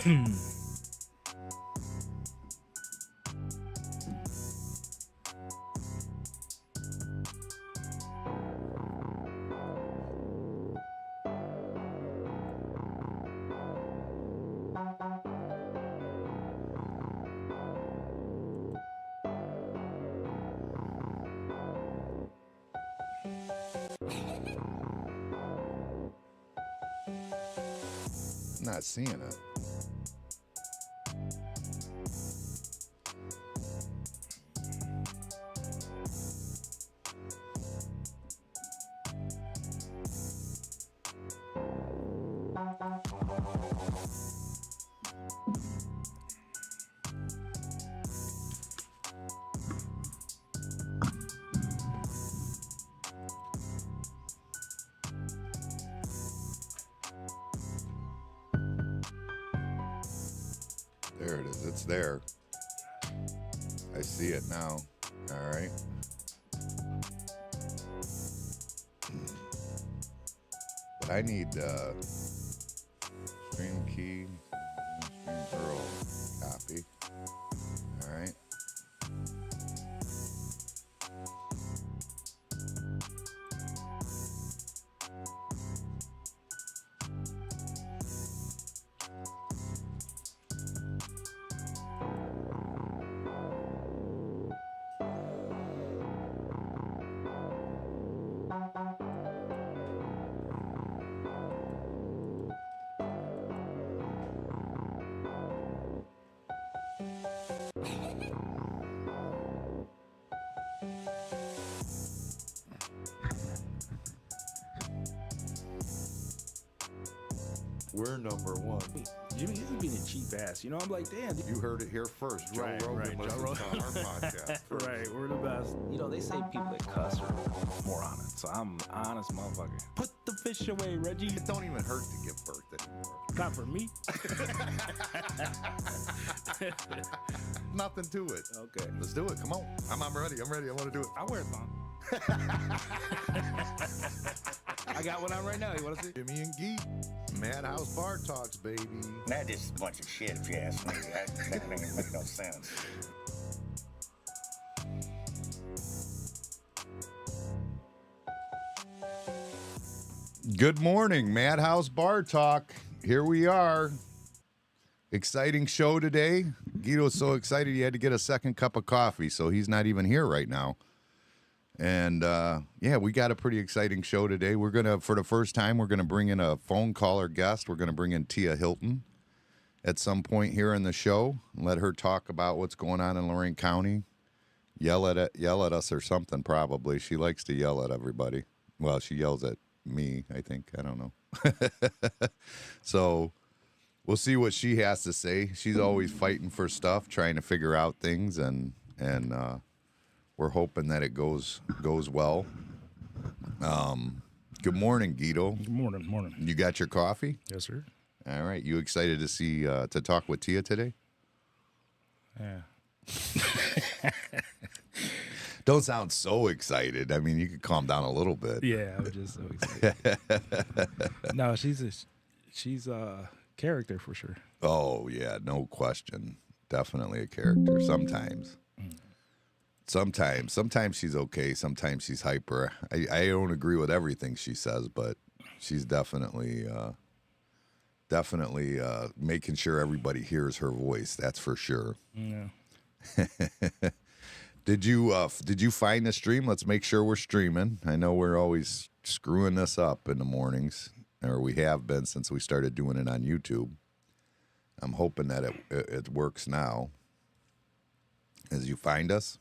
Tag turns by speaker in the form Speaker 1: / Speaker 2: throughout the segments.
Speaker 1: Not seeing it. There it is. It's there. I see it now. All right. But I need stream key, stream girl copy. All right.
Speaker 2: We're number one.
Speaker 3: Jimmy isn't being a cheap ass. You know, I'm like, damn.
Speaker 2: You heard it here first. Joe Rogan listens to our podcast.
Speaker 3: Right, we're the best. You know, they say people that cuss are more honest. So I'm an honest motherfucker. Put the fish away, Reggie.
Speaker 2: It don't even hurt to give birth anymore.
Speaker 3: Not for me.
Speaker 2: Nothing to it.
Speaker 3: Okay.
Speaker 2: Let's do it. Come on. I'm ready. I want to do it.
Speaker 3: I wear a thong. I got one on right now. You want to see?
Speaker 2: Jimmy and Guy. Madhouse Bar Talks, baby.
Speaker 4: That is a bunch of shit, if you ask me. That doesn't make no sense.
Speaker 1: Good morning, Madhouse Bar Talk. Here we are. Exciting show today. Guido's so excited he had to get a second cup of coffee, so he's not even here right now. And, yeah, we got a pretty exciting show today. We're going to, for the first time, we're going to bring in a phone caller guest. We're going to bring in Tia Hilton at some point here in the show and let her talk about what's going on in Lorain County. Yell at us or something, probably. She likes to yell at everybody. Well, she yells at me, I think. I don't know. So we'll see what she has to say. She's always fighting for stuff, trying to figure out things, and we're hoping that it goes well. Good morning, Guido.
Speaker 3: Good morning.
Speaker 1: You got your coffee?
Speaker 3: Yes, sir.
Speaker 1: All right. You excited to see to talk with Tia today?
Speaker 3: Yeah.
Speaker 1: Don't sound so excited. I mean, you could calm down a little bit.
Speaker 3: Yeah, I'm just so excited. No, she's a character for sure.
Speaker 1: Oh yeah, no question. Definitely a character. Sometimes she's okay. Sometimes she's hyper. I don't agree with everything she says, but she's definitely making sure everybody hears her voice. That's for sure.
Speaker 3: Yeah.
Speaker 1: Did you find the stream? Let's make sure we're streaming. I know we're always screwing this up in the mornings, or we have been since we started doing it on YouTube. I'm hoping that it works now. As you find us?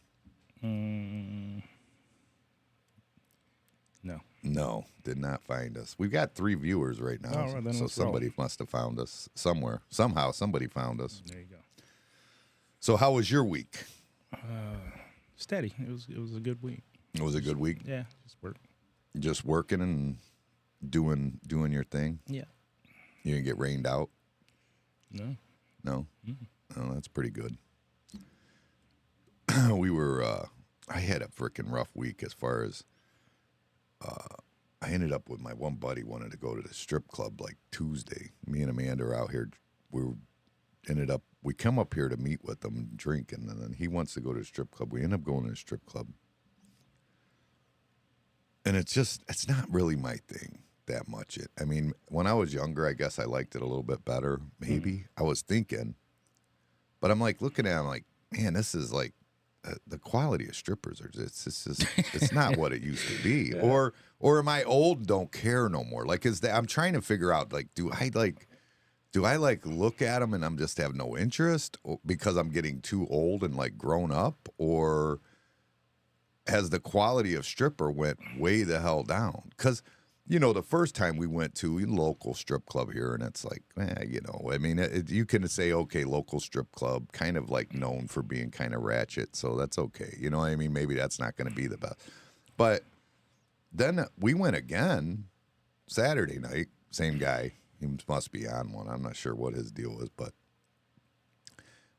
Speaker 1: No, did not find us. We've got 3 viewers right now,
Speaker 3: oh, right,
Speaker 1: so somebody must have found us somewhere. Somehow, somebody found us.
Speaker 3: There you go.
Speaker 1: So, how was your week?
Speaker 3: Steady. It was a good week.
Speaker 1: It was a good week.
Speaker 3: Yeah, just work.
Speaker 1: Just working and doing your thing.
Speaker 3: Yeah.
Speaker 1: You didn't get rained out.
Speaker 3: No.
Speaker 1: No. Oh, that's pretty good. I had a freaking rough week as far as. I ended up with my one buddy wanted to go to the strip club like Tuesday. Me and Amanda are out here. we come up here to meet with them and drink, and then he wants to go to a strip club. We end up going to a strip club. And it's not really my thing that much. I mean, when I was younger, I guess I liked it a little bit better, maybe. I was thinking. But I'm like looking at it, I'm like, man, this is like the quality of strippers it's not what it used to be. Yeah. Or am I old and don't care no more? Like, I'm trying to figure out, like, do I look at them and I'm just have no interest because I'm getting too old and like grown up, or has the quality of stripper went way the hell down? Because, you know, the first time we went to a local strip club here, and it's like, you know, I mean, you can say, okay, local strip club, kind of like known for being kind of ratchet, so that's okay. You know what I mean? Maybe that's not going to be the best. But then we went again Saturday night, same guy. He must be on one. I'm not sure what his deal is, but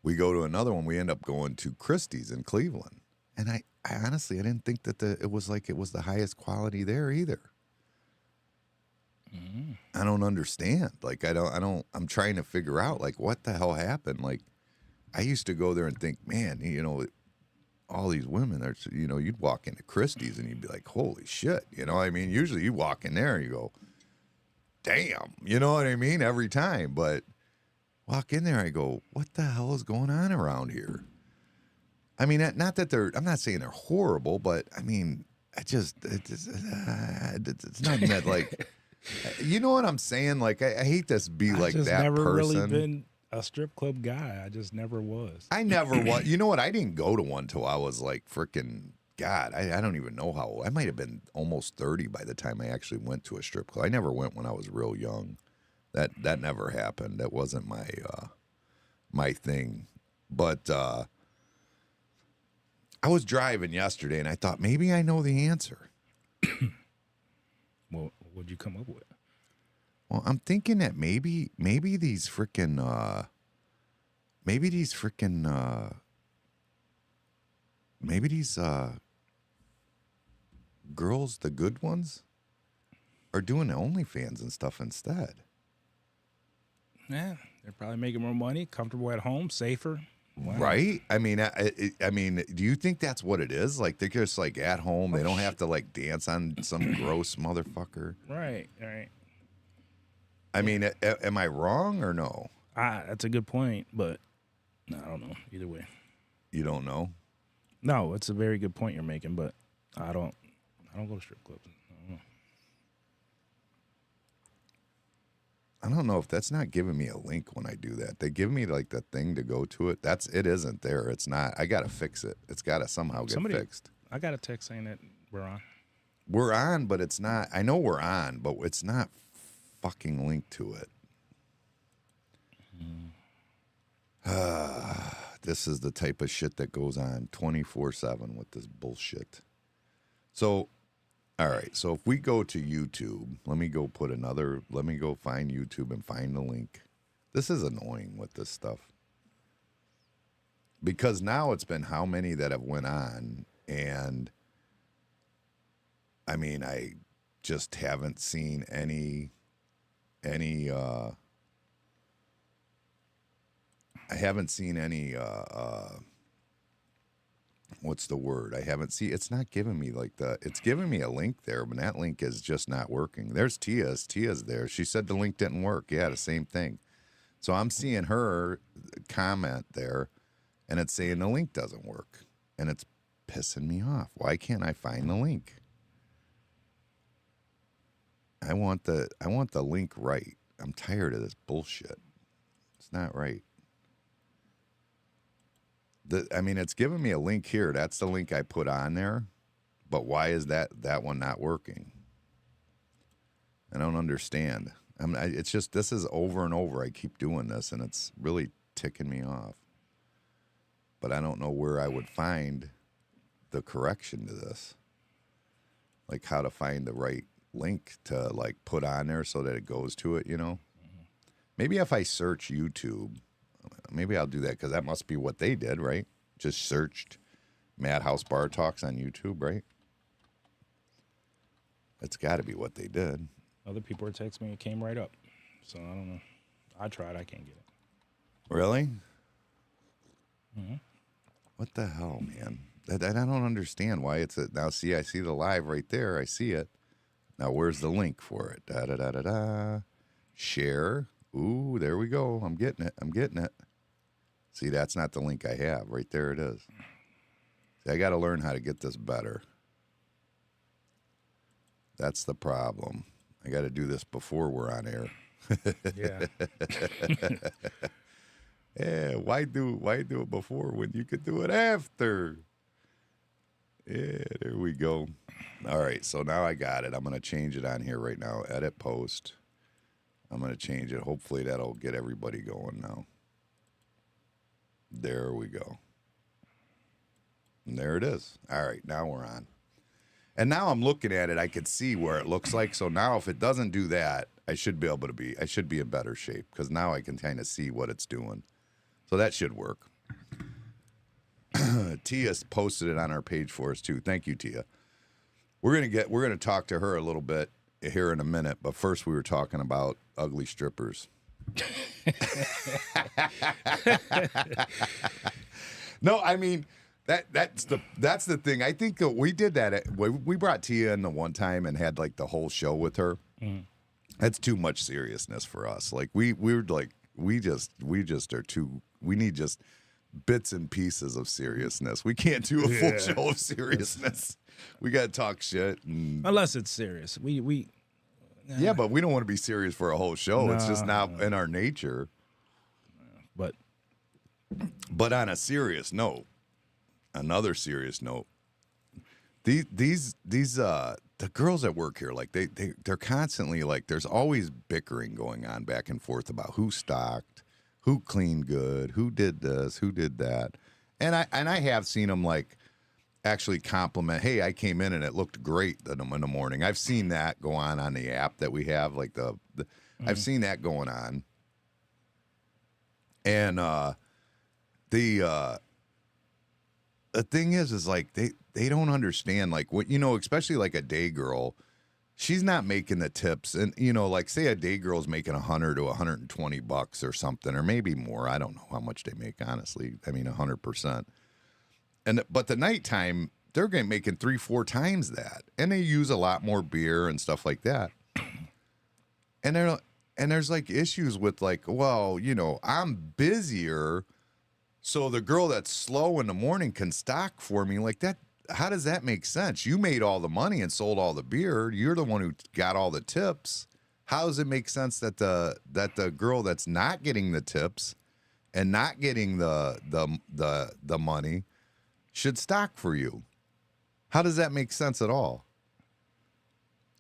Speaker 1: we go to another one. We end up going to Christie's in Cleveland. And I honestly, I didn't think that it was the highest quality there either. I don't understand. Like, I'm trying to figure out, like, what the hell happened. Like, I used to go there and think, man, you know, all these women are, you know, you'd walk into Christie's and you'd be like, holy shit. You know what I mean? Usually you walk in there and you go, damn, you know what I mean? Every time. But walk in there, I go, what the hell is going on around here? I mean, not that I'm not saying they're horrible, but I mean, it's nothing that, like, you know what I'm saying? Like, I hate this be like that person. I've never really been
Speaker 5: a strip club guy. I just never was.
Speaker 1: I never was. You know what? I didn't go to one till I was like freaking, God, I don't even know how old. I might have been almost 30 by the time I actually went to a strip club. I never went when I was real young. That never happened. That wasn't my thing. But I was driving yesterday and I thought maybe I know the answer.
Speaker 5: Well, what'd you come up with?
Speaker 1: Well, I'm thinking that maybe these freaking girls, the good ones, are doing OnlyFans and stuff instead.
Speaker 5: Yeah, they're probably making more money, comfortable at home, safer. Wow.
Speaker 1: Right? I mean, do you think that's what it is? Like, they're just like at home. They don't have to like dance on some gross motherfucker.
Speaker 5: Right.
Speaker 1: I mean, am I wrong or no?
Speaker 5: That's a good point, but no, I don't know. Either way.
Speaker 1: You don't know?
Speaker 5: No, it's a very good point you're making, but I don't go to strip clubs.
Speaker 1: I don't know if that's not giving me a link when I do that. They give me like the thing to go to it. It isn't there. It's not. I gotta fix it. It's gotta somehow get fixed.
Speaker 5: I got a text saying that we're on.
Speaker 1: We're on, but it's not. I know we're on, but it's not fucking linked to it. This is the type of shit that goes on 24/7 with this bullshit. So, all right. So if we go to YouTube, let me go find YouTube and find the link. This is annoying with this stuff. Because now it's been how many that have went on, and I mean, I just haven't seen any what's the word? It's not giving me it's giving me a link there, but that link is just not working. There's Tia's there. She said the link didn't work. Yeah, the same thing. So I'm seeing her comment there, and it's saying the link doesn't work, and it's pissing me off. Why can't I find the link? I want the link right. I'm tired of this bullshit. It's not right. It's giving me a link here. That's the link I put on there. But why is that one not working? I don't understand. It's just, this is over and over. I keep doing this, and it's really ticking me off. But I don't know where I would find the correction to this. Like, how to find the right link to, like, put on there so that it goes to it, you know? Mm-hmm. Maybe if I search YouTube, maybe I'll do that, because that must be what they did, right? Just searched Madhouse Bar Talks on YouTube, right? It's got to be what they did.
Speaker 5: Other people are texting me, it came right up. So I don't know. I tried, I can't get it.
Speaker 1: Really? What the hell, man? I don't understand why it's now. See, I see the live right there. I see it. Now, where's the link for it? Da da da da da. Share. Ooh, there we go. I'm getting it. I'm getting it. See, that's not the link I have. Right there it is. See, I got to learn how to get this better. That's the problem. I got to do this before we're on air.
Speaker 5: Yeah.
Speaker 1: Yeah, why do it before when you could do it after? Yeah, there we go. All right, so now I got it. I'm going to change it on here right now. Edit post. I'm going to change it. Hopefully that'll get everybody going now. There we go. And there it is. All right, now we're on. And now I'm looking at it. I can see where it looks like. So now if it doesn't do that, I should be in better shape because now I can kind of see what it's doing. So that should work. Tia's posted it on our page for us too. Thank you, Tia. We're gonna talk to her a little bit here in a minute, but first we were talking about ugly strippers. No, I mean that's the thing. I think we did that. We brought Tia in the one time and had like the whole show with her. Mm. That's too much seriousness for us. Like we were like we just are too. We need just bits and pieces of seriousness. We can't do a full show of seriousness. We got to talk shit.
Speaker 5: Unless it's serious.
Speaker 1: Yeah, but we don't want to be serious for a whole show. No, it's just not in our nature. But on a serious note, another serious note, these the girls that work here, like they're constantly like, there's always bickering going on back and forth about who stocked, who cleaned good, who did this, who did that. And I have seen them like actually compliment, hey, I came in and it looked great in the morning. I've seen that go on the app that we have, like I've seen that going on. And the thing is like they don't understand, like what, especially like a day girl, she's not making the tips. And, like say a day girl's making $100 to $120 or something, or maybe more. I don't know how much they make, honestly. I mean, 100%. But the nighttime, they're making 3-4 times that. And they use a lot more beer and stuff like that. And there's like issues with like, well, I'm busier, so the girl that's slow in the morning can stock for me. Like that, how does that make sense? You made all the money and sold all the beer. You're the one who got all the tips. How does it make sense that the girl that's not getting the tips and not getting the money should stock for you? How does that make sense at all?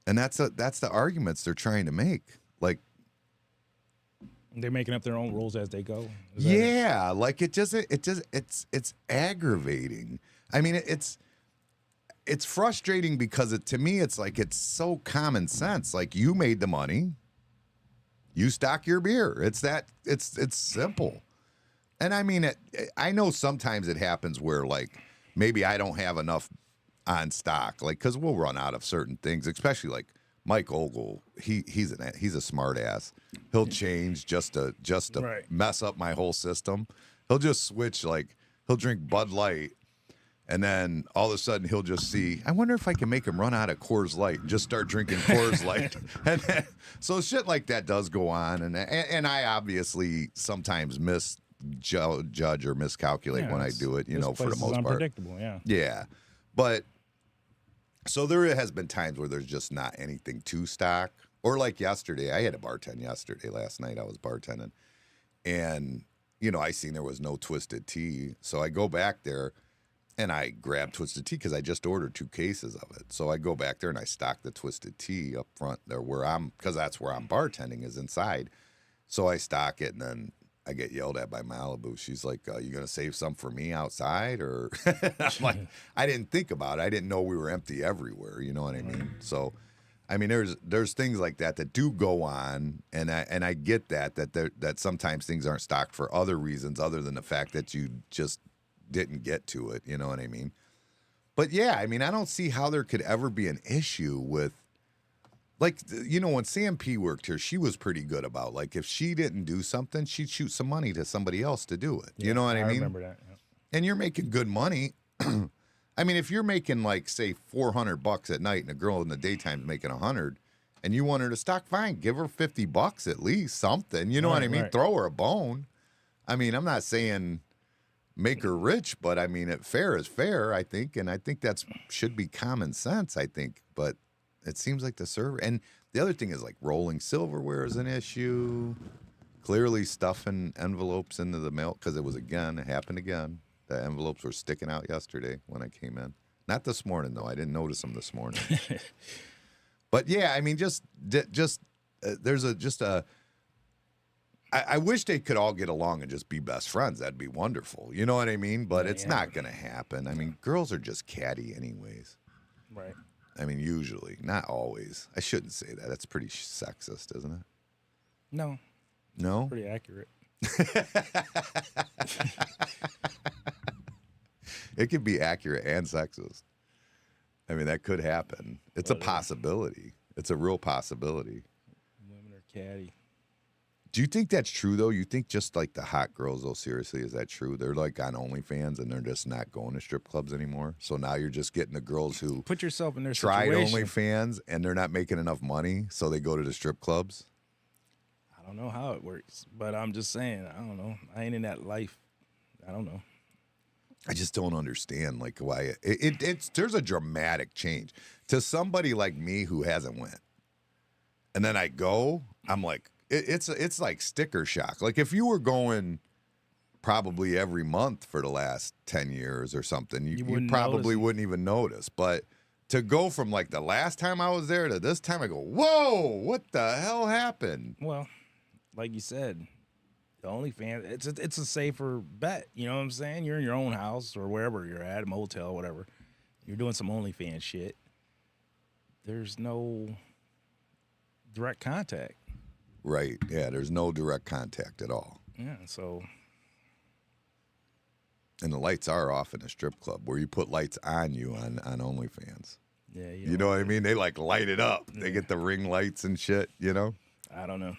Speaker 1: And that's the arguments they're trying to make. Like,
Speaker 5: they're making up their own rules as they go.
Speaker 1: Yeah, like it's aggravating. I mean, it's frustrating because to me it's like it's so common sense. Like, you made the money, you stock your beer. It's simple. And I mean, I know sometimes it happens where like maybe I don't have enough on stock, like because we'll run out of certain things, especially like Mike Ogle, he's a smart ass. He'll change just to right. Mess up my whole system. He'll just switch, like he'll drink Bud Light, and then all of a sudden he'll just see, I wonder if I can make him run out of Coors Light and just start drinking Coors Light. And then, so shit like that does go on, and I obviously sometimes misjudge or miscalculate when I do it, for the most part.
Speaker 5: Unpredictable, yeah.
Speaker 1: Yeah, but. So there has been times where there's just not anything to stock. Or like yesterday, I had a bartend last night I was bartending. And, I seen there was no Twisted Tea. So I go back there and I grab Twisted Tea because I just ordered 2 cases of it. So I go back there and I stock the Twisted Tea up front there because that's where I'm bartending, is inside. So I stock it, and then I get yelled at by Malibu. She's like, you going to save some for me outside? Or I'm like, I didn't think about it. I didn't know we were empty everywhere. You know what I mean? So, I mean, there's things like that do go on. And I get that sometimes things aren't stocked for other reasons other than the fact that you just didn't get to it. You know what I mean? But yeah, I mean, I don't see how there could ever be an issue with Like, you know, when Sam P worked here, she was pretty good about, like, if she didn't do something, she'd shoot some money to somebody else to do it. You know what I mean?
Speaker 5: I remember that. Yeah.
Speaker 1: And you're making good money. I mean, if you're making, like, say, $400 at night and a girl in the daytime is making 100, and you want her to stock, fine, give her $50 at least, something. You know what I mean?
Speaker 5: Right.
Speaker 1: Throw her a bone. I mean, I'm not saying make her rich, but I mean, fair is fair, I think. And I think that's should be common sense, I think. But it seems like the server. And the other thing is, like, rolling silverware is an issue. Clearly stuffing envelopes into the mail, because it happened again. The envelopes were sticking out yesterday when I came in. Not this morning, though. I didn't notice them this morning. But yeah, I mean, I wish they could all get along and just be best friends. That'd be wonderful. You know what I mean? But it's not going to happen. I mean, girls are just catty anyways.
Speaker 5: Right.
Speaker 1: I mean, usually. Not always. I shouldn't say that. That's pretty sexist, isn't it?
Speaker 5: No.
Speaker 1: No?
Speaker 5: Pretty accurate.
Speaker 1: It could be accurate and sexist. I mean, that could happen. It's a possibility. It's a real possibility.
Speaker 5: Women are catty.
Speaker 1: Do you think that's true, though? You think just like the hot girls, though, seriously, is that true? They're like on OnlyFans and they're just not going to strip clubs anymore. So now you're just getting the girls who
Speaker 5: put yourself in their
Speaker 1: tried
Speaker 5: situation.
Speaker 1: OnlyFans and they're not making enough money, so they go to the strip clubs?
Speaker 5: I don't know how it works, but I'm just saying, I don't know. I ain't in that life. I don't know.
Speaker 1: I just don't understand, like, why it's there's a dramatic change to somebody like me who hasn't went, and then I go. I'm like, it's like sticker shock. Like if you were going probably every month for the last 10 years or something, you probably wouldn't even notice. But to go from like the last time I was there to this time, I go, whoa, what the hell happened?
Speaker 5: Well, like you said, the OnlyFans, it's a safer bet. You know what I'm saying? You're in your own house or wherever you're at, a motel, whatever. You're doing some OnlyFans shit. There's no direct contact.
Speaker 1: Right. Yeah, there's no direct contact at all.
Speaker 5: Yeah, so.
Speaker 1: And the lights are off in a strip club where you put lights on you on OnlyFans.
Speaker 5: Yeah,
Speaker 1: you know what I mean? They like light it up. Yeah. They get the ring lights and shit, you know?
Speaker 5: I don't know.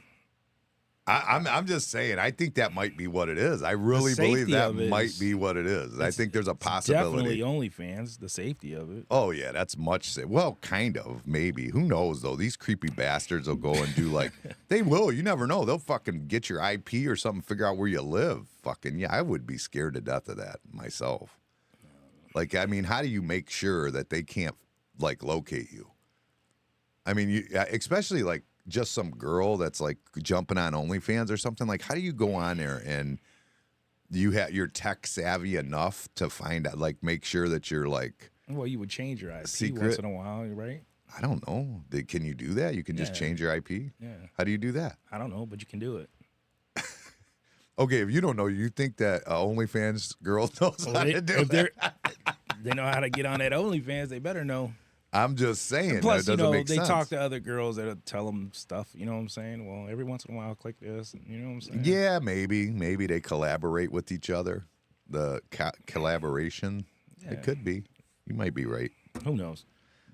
Speaker 1: I'm just saying, I think that might be what it is. I really believe that might be what it is. I think there's a possibility.
Speaker 5: Definitely OnlyFans, the safety of it.
Speaker 1: Oh, yeah, that's much. Well, kind of, maybe. Who knows, though? These creepy bastards will go and do like, they will. You never know. They'll fucking get your IP or something, figure out where you live. Fucking, yeah, I would be scared to death of that myself. Like, I mean, how do you make sure that they can't, like, locate you? I mean, especially, like, just some girl that's like jumping on OnlyFans or something. Like, how do you go on there and you're tech savvy enough to find out, like, make sure that you're like,
Speaker 5: well, you would change your IP
Speaker 1: secret
Speaker 5: once in a while, right?
Speaker 1: I don't know. Can you do that? You can just change your IP?
Speaker 5: Yeah.
Speaker 1: How do you do that?
Speaker 5: I don't know, but you can do it.
Speaker 1: Okay, if you don't know, you think that OnlyFans girl knows how to do it?
Speaker 5: They know how to get on that OnlyFans. They better know.
Speaker 1: I'm just saying.
Speaker 5: Plus,
Speaker 1: that doesn't make
Speaker 5: they
Speaker 1: sense.
Speaker 5: talk to other girls that tell them stuff. You know what I'm saying? Well, every once in a while, click this. You know what I'm saying?
Speaker 1: Yeah, maybe they collaborate with each other. The collaboration. Yeah. It could be. You might be right.
Speaker 5: Who knows?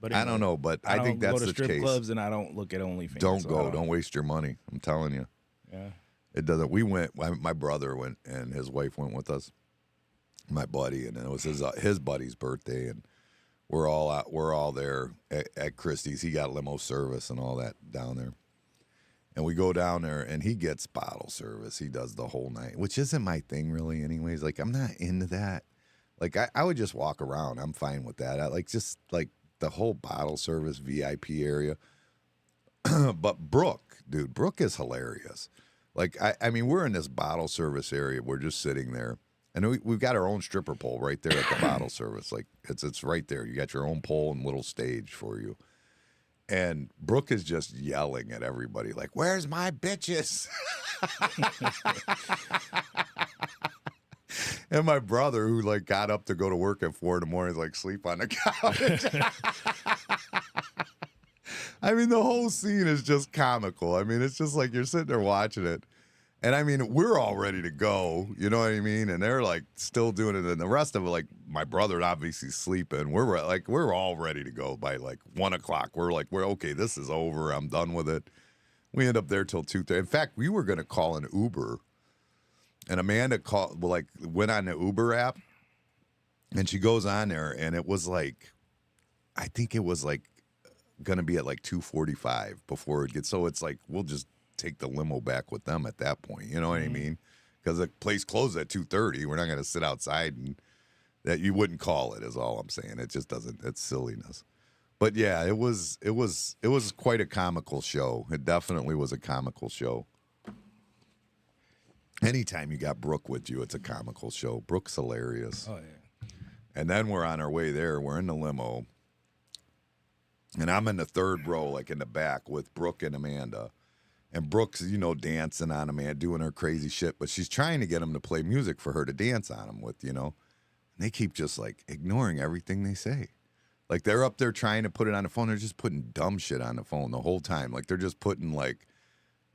Speaker 5: But anyway,
Speaker 1: I don't know, but I think that's the case.
Speaker 5: I don't go to strip clubs and I don't look at OnlyFans.
Speaker 1: Don't go. Don't waste your money. I'm telling you.
Speaker 5: Yeah.
Speaker 1: It doesn't. We went. My brother went, and his wife went with us. My buddy, and it was his buddy's birthday, and we're all there at Christie's. He got limo service and all that down there. And we go down there, and he gets bottle service. He does the whole night, which isn't my thing really anyways. Like, I'm not into that. Like, I would just walk around. I'm fine with that. I like just, like, the whole bottle service VIP area. But Brooke is hilarious. Like, I mean, we're in this bottle service area. We're just sitting there. And we've got our own stripper pole right there at the bottle service. Like, it's right there. You got your own pole and little stage for you. And Brooke is just yelling at everybody, like, where's my bitches? And my brother, who, like, got up to go to work at 4 a.m, is like, sleep on the couch. I mean, the whole scene is just comical. I mean, it's just like you're sitting there watching it. And I mean, we're all ready to go, you know what I mean? And they're like still doing it. And the rest of it, like my brother obviously sleeping. We're all ready to go by like 1 o'clock. We're okay, this is over. I'm done with it. We end up there till 2:30. In fact, we were going to call an Uber. And Amanda went on the Uber app. And she goes on there, and it was like, I think it was like going to be at like 2:45 before it gets. So it's like, we'll just take the limo back with them at that point. You know what I mean? Because the place closed at 2:30. We're not going to sit outside, and that you wouldn't call it is all I'm saying. It just doesn't. It's silliness. But yeah, it was quite a comical show. It definitely was a comical show. Anytime you got Brooke with you, it's a comical show. Brooke's hilarious.
Speaker 5: Oh yeah.
Speaker 1: And then we're on our way there. We're in the limo. And I'm in the third row, like in the back with Brooke and Amanda. And Brooke's, dancing on Amanda, doing her crazy shit. But she's trying to get them to play music for her to dance on them with, And they keep just like ignoring everything they say. Like they're up there trying to put it on the phone. They're just putting dumb shit on the phone the whole time. Like they're just putting like,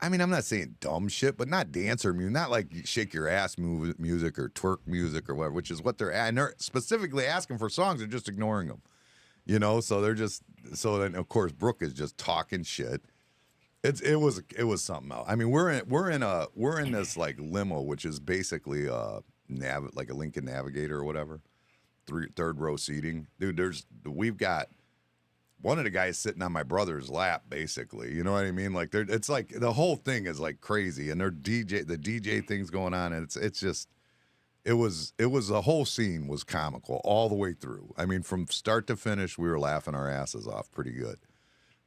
Speaker 1: I mean, I'm not saying dumb shit, but not dancer music, not like shake your ass music or twerk music or whatever, which is what they're at. And they're specifically asking for songs. They're just ignoring them, So then of course Brooke is just talking shit. It was something else. I mean, we're in this like limo, which is basically like a Lincoln Navigator or whatever, third row seating, dude. We've got one of the guys sitting on my brother's lap, basically. You know what I mean? Like, it's like the whole thing is like crazy, and the DJ thing's going on, and it's just, it was the whole scene was comical all the way through. I mean, from start to finish, we were laughing our asses off pretty good,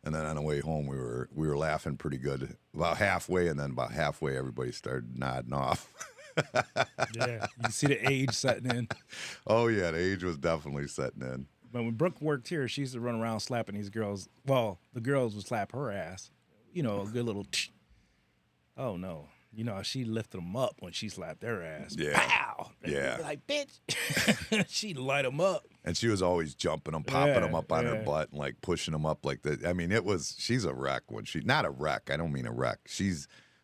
Speaker 1: and then on the way home, we were laughing pretty good about halfway, and then about halfway, everybody started nodding off.
Speaker 5: Yeah, you see the age setting in.
Speaker 1: Oh yeah, the age was definitely setting in.
Speaker 5: But when Brooke worked here, she used to run around slapping these girls. Well, the girls would slap her ass. A good little tsh. Oh, no. She lifted them up when she slapped their ass.
Speaker 1: Yeah.
Speaker 5: Pow!
Speaker 1: Yeah.
Speaker 5: Like, bitch. She'd light them up.
Speaker 1: And she was always jumping them, popping them up on her butt and like pushing them up like that. I mean, she's a wreck when not a wreck. I don't mean a wreck.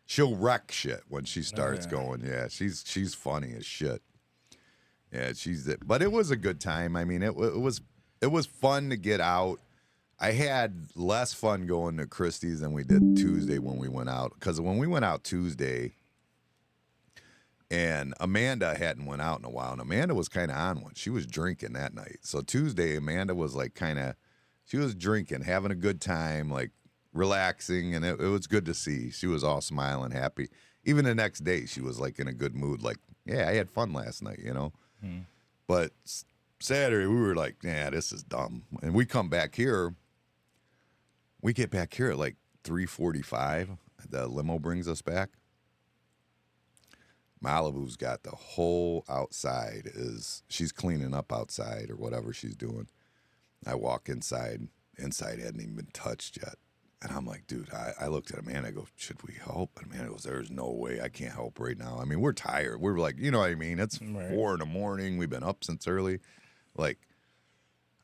Speaker 1: She'll wreck shit when she starts going. Yeah, she's funny as shit. Yeah, but it was a good time. I mean, it was fun to get out. I had less fun going to Christie's than we did Tuesday when we went out. Because when we went out Tuesday, and Amanda hadn't went out in a while, and Amanda was kind of on one. She was drinking that night. So Tuesday, Amanda was like she was drinking, having a good time, like relaxing, and it was good to see. She was all smiling, happy. Even the next day, she was like in a good mood, like, yeah, I had fun last night, But Saturday, we were like, yeah, this is dumb. And we come back here. We get back here at like 3:45. The limo brings us back. Malibu's got the whole outside. She's cleaning up outside or whatever she's doing. I walk inside. Inside hadn't even been touched yet. And I'm like, dude, I looked at Amanda. I go, should we help? And Amanda goes, there's no way. I can't help right now. I mean, we're tired. We're like, you know what I mean? It's 4 a.m. We've been up since early. Like,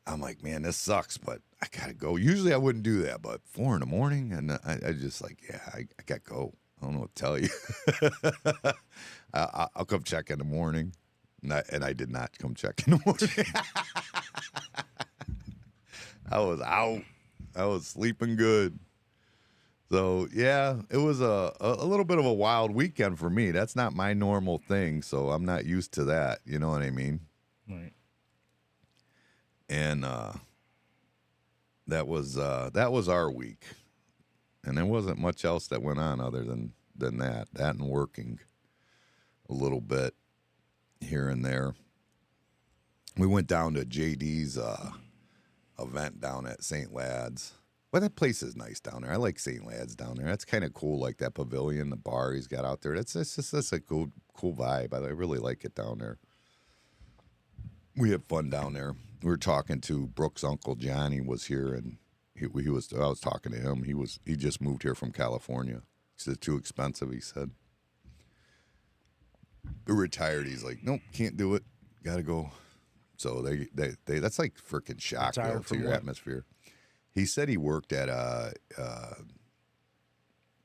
Speaker 1: I'm like, man, this sucks, but I got to go. Usually I wouldn't do that, but 4 a.m. And I just like, yeah, I got to go. I don't know what to tell you. I'll come check in the morning. And I did not come check in the morning. I was out. I was sleeping good. So, yeah, it was a little bit of a wild weekend for me. That's not my normal thing, so I'm not used to that. You know what I mean?
Speaker 5: Right.
Speaker 1: And that was our week. And there wasn't much else that went on other than that and working a little bit here and there. We went down to JD's event down at St. Lad's. Well, that place is nice down there. I like St. Lad's down there. That's kind of cool, like that pavilion, the bar he's got out there. That's a cool vibe. I really like it down there. We had fun down there. We were talking to Brooke's uncle Johnny was here, and I was talking to him. He just moved here from California. He said too expensive. He said. He retired. He's like, nope, can't do it. Got to go. So they that's like freaking shock to your atmosphere. He said he worked at a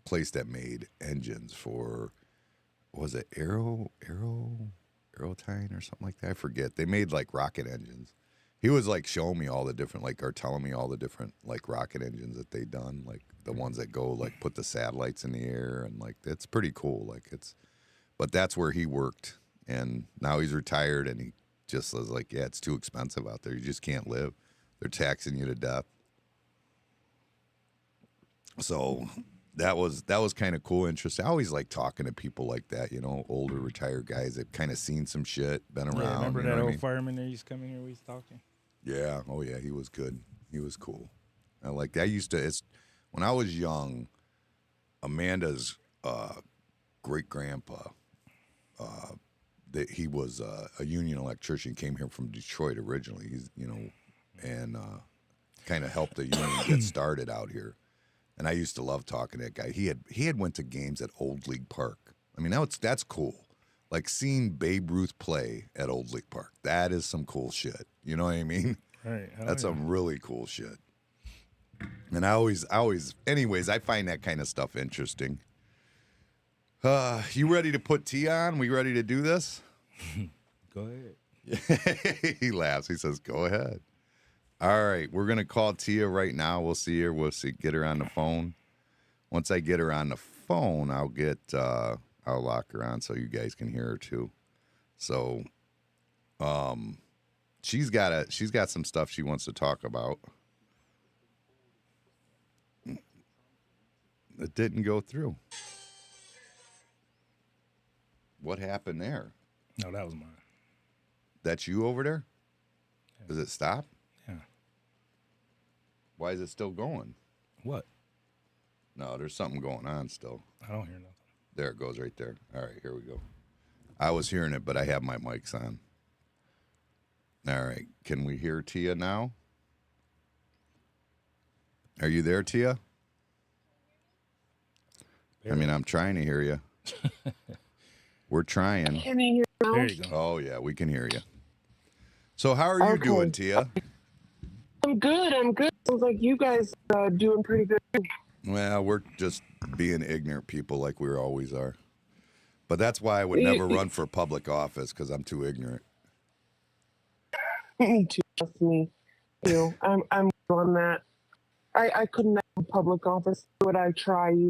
Speaker 1: place that made engines for was it Aerotine or something like that? I forget. They made like rocket engines. He was like showing me all the different, like, or telling me all the different like rocket engines that they done, like the ones that go like put the satellites in the air, and like it's pretty cool. Like but that's where he worked, and now he's retired, and he just was like, yeah, it's too expensive out there. You just can't live. They're taxing you to death. So that was kind of cool, interesting. I always like talking to people like that, you know, older retired guys that kind of seen some shit, been around.
Speaker 5: Yeah, remember
Speaker 1: you know
Speaker 5: that
Speaker 1: what I
Speaker 5: old
Speaker 1: mean?
Speaker 5: fireman that used to come in here we used to talk to?
Speaker 1: Yeah. Oh yeah, he was good. He was cool. I like that. When I was young, Amanda's great grandpa, he was a union electrician, came here from Detroit originally. He's, you know, and kind of helped the union get started out here. And I used to love talking to that guy. He had went to games at Old League Park. I mean, that's cool. Like seeing Babe Ruth play at Old League Park. That is some cool shit. You know what I mean?
Speaker 5: Right.
Speaker 1: That's some really cool shit. And I always, anyways, I find that kind of stuff interesting. You ready to put tea on? We ready to do this?
Speaker 5: Go ahead.
Speaker 1: He laughs. He says, "Go ahead." All right, we're gonna call Tia right now. We'll see her. Get her on the phone. Once I get her on the phone, I'll lock her on so you guys can hear her too. So, she's got some stuff she wants to talk about. It didn't go through. What happened there?
Speaker 5: No, that was mine.
Speaker 1: That's you over there?
Speaker 5: Yeah.
Speaker 1: Does it stop?
Speaker 5: Yeah.
Speaker 1: Why is it still going?
Speaker 5: What?
Speaker 1: No, there's something going on still.
Speaker 5: I don't hear nothing.
Speaker 1: There it goes right there. All right, here we go. I was hearing it, but I have my mics on. All right. Can we hear Tia now? Are you there, Tia? I mean, I'm trying to hear you. We're trying.
Speaker 6: Can you hear now?
Speaker 5: There you go.
Speaker 1: Oh, yeah, we can hear you. So how are you doing, Tia?
Speaker 6: I'm good. Sounds like you guys are doing pretty good.
Speaker 1: Well, we're just being ignorant people like we always are. But that's why I would never run for public office, because I'm too ignorant.
Speaker 6: Trust me. I'm on that. I couldn't have public office. Would I try?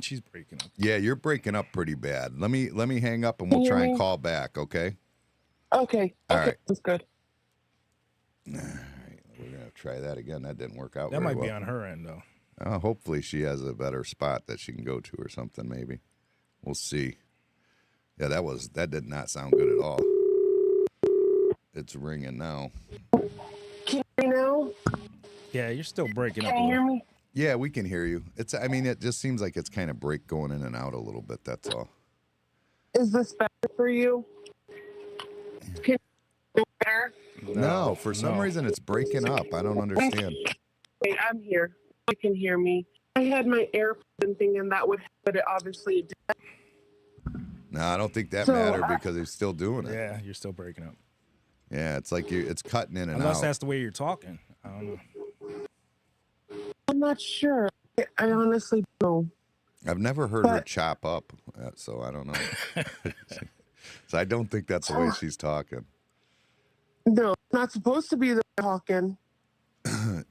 Speaker 5: She's breaking up.
Speaker 1: Yeah, you're breaking up pretty bad. Let me hang up and we'll try and call back, okay?
Speaker 6: Okay.
Speaker 1: All right.
Speaker 6: That's good.
Speaker 1: All right, we're gonna try that again. That didn't work out.
Speaker 5: That
Speaker 1: very
Speaker 5: might be
Speaker 1: well.
Speaker 5: on her end though.
Speaker 1: Hopefully she has a better spot that she can go to or something. Maybe we'll see. Yeah, that did not sound good at all. It's ringing now.
Speaker 6: Can you hear me now?
Speaker 5: Yeah, you're still breaking up.
Speaker 6: Can you hear me?
Speaker 1: Yeah, we can hear you. I mean, it just seems like it's kind of going in and out a little bit. That's all.
Speaker 6: Is this better for you? Can you hear better?
Speaker 1: No, for some reason it's breaking up. I don't understand.
Speaker 6: Wait, I'm here. You can hear me. I had my AirPod thing, and that would, but it obviously did.
Speaker 1: No, I don't think that
Speaker 6: So,
Speaker 1: mattered because he's still doing it.
Speaker 5: Yeah, you're still breaking up.
Speaker 1: Yeah, it's like it's cutting in and
Speaker 5: Unless
Speaker 1: out.
Speaker 5: that's the way you're talking. I don't know.
Speaker 6: I'm not sure. I honestly don't know.
Speaker 1: I've never heard her chop up, so I don't know. So I don't think that's the way she's talking.
Speaker 6: No, it's not supposed to be the talking.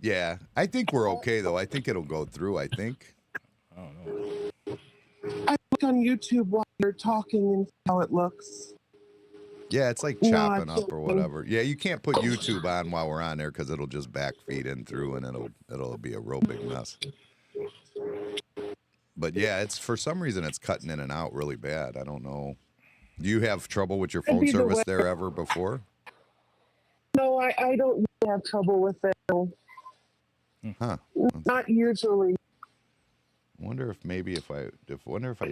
Speaker 1: Yeah, I think we're okay though. I think it'll go through. I think.
Speaker 5: I don't know.
Speaker 6: I look on YouTube while you're talking and see how it looks.
Speaker 1: Yeah, it's like
Speaker 6: No,
Speaker 1: chopping
Speaker 6: I
Speaker 1: up or
Speaker 6: can't.
Speaker 1: whatever. Yeah, you can't put YouTube on while we're on there because it'll just back feed in through and it'll be a real big mess. But yeah, it's for some reason it's cutting in and out really bad. I don't know. Do you have trouble with your phone
Speaker 6: Maybe the
Speaker 1: service
Speaker 6: way-
Speaker 1: there ever before?
Speaker 6: No, I don't really have trouble with it.
Speaker 1: Huh.
Speaker 6: Not usually.
Speaker 1: Wonder if maybe if I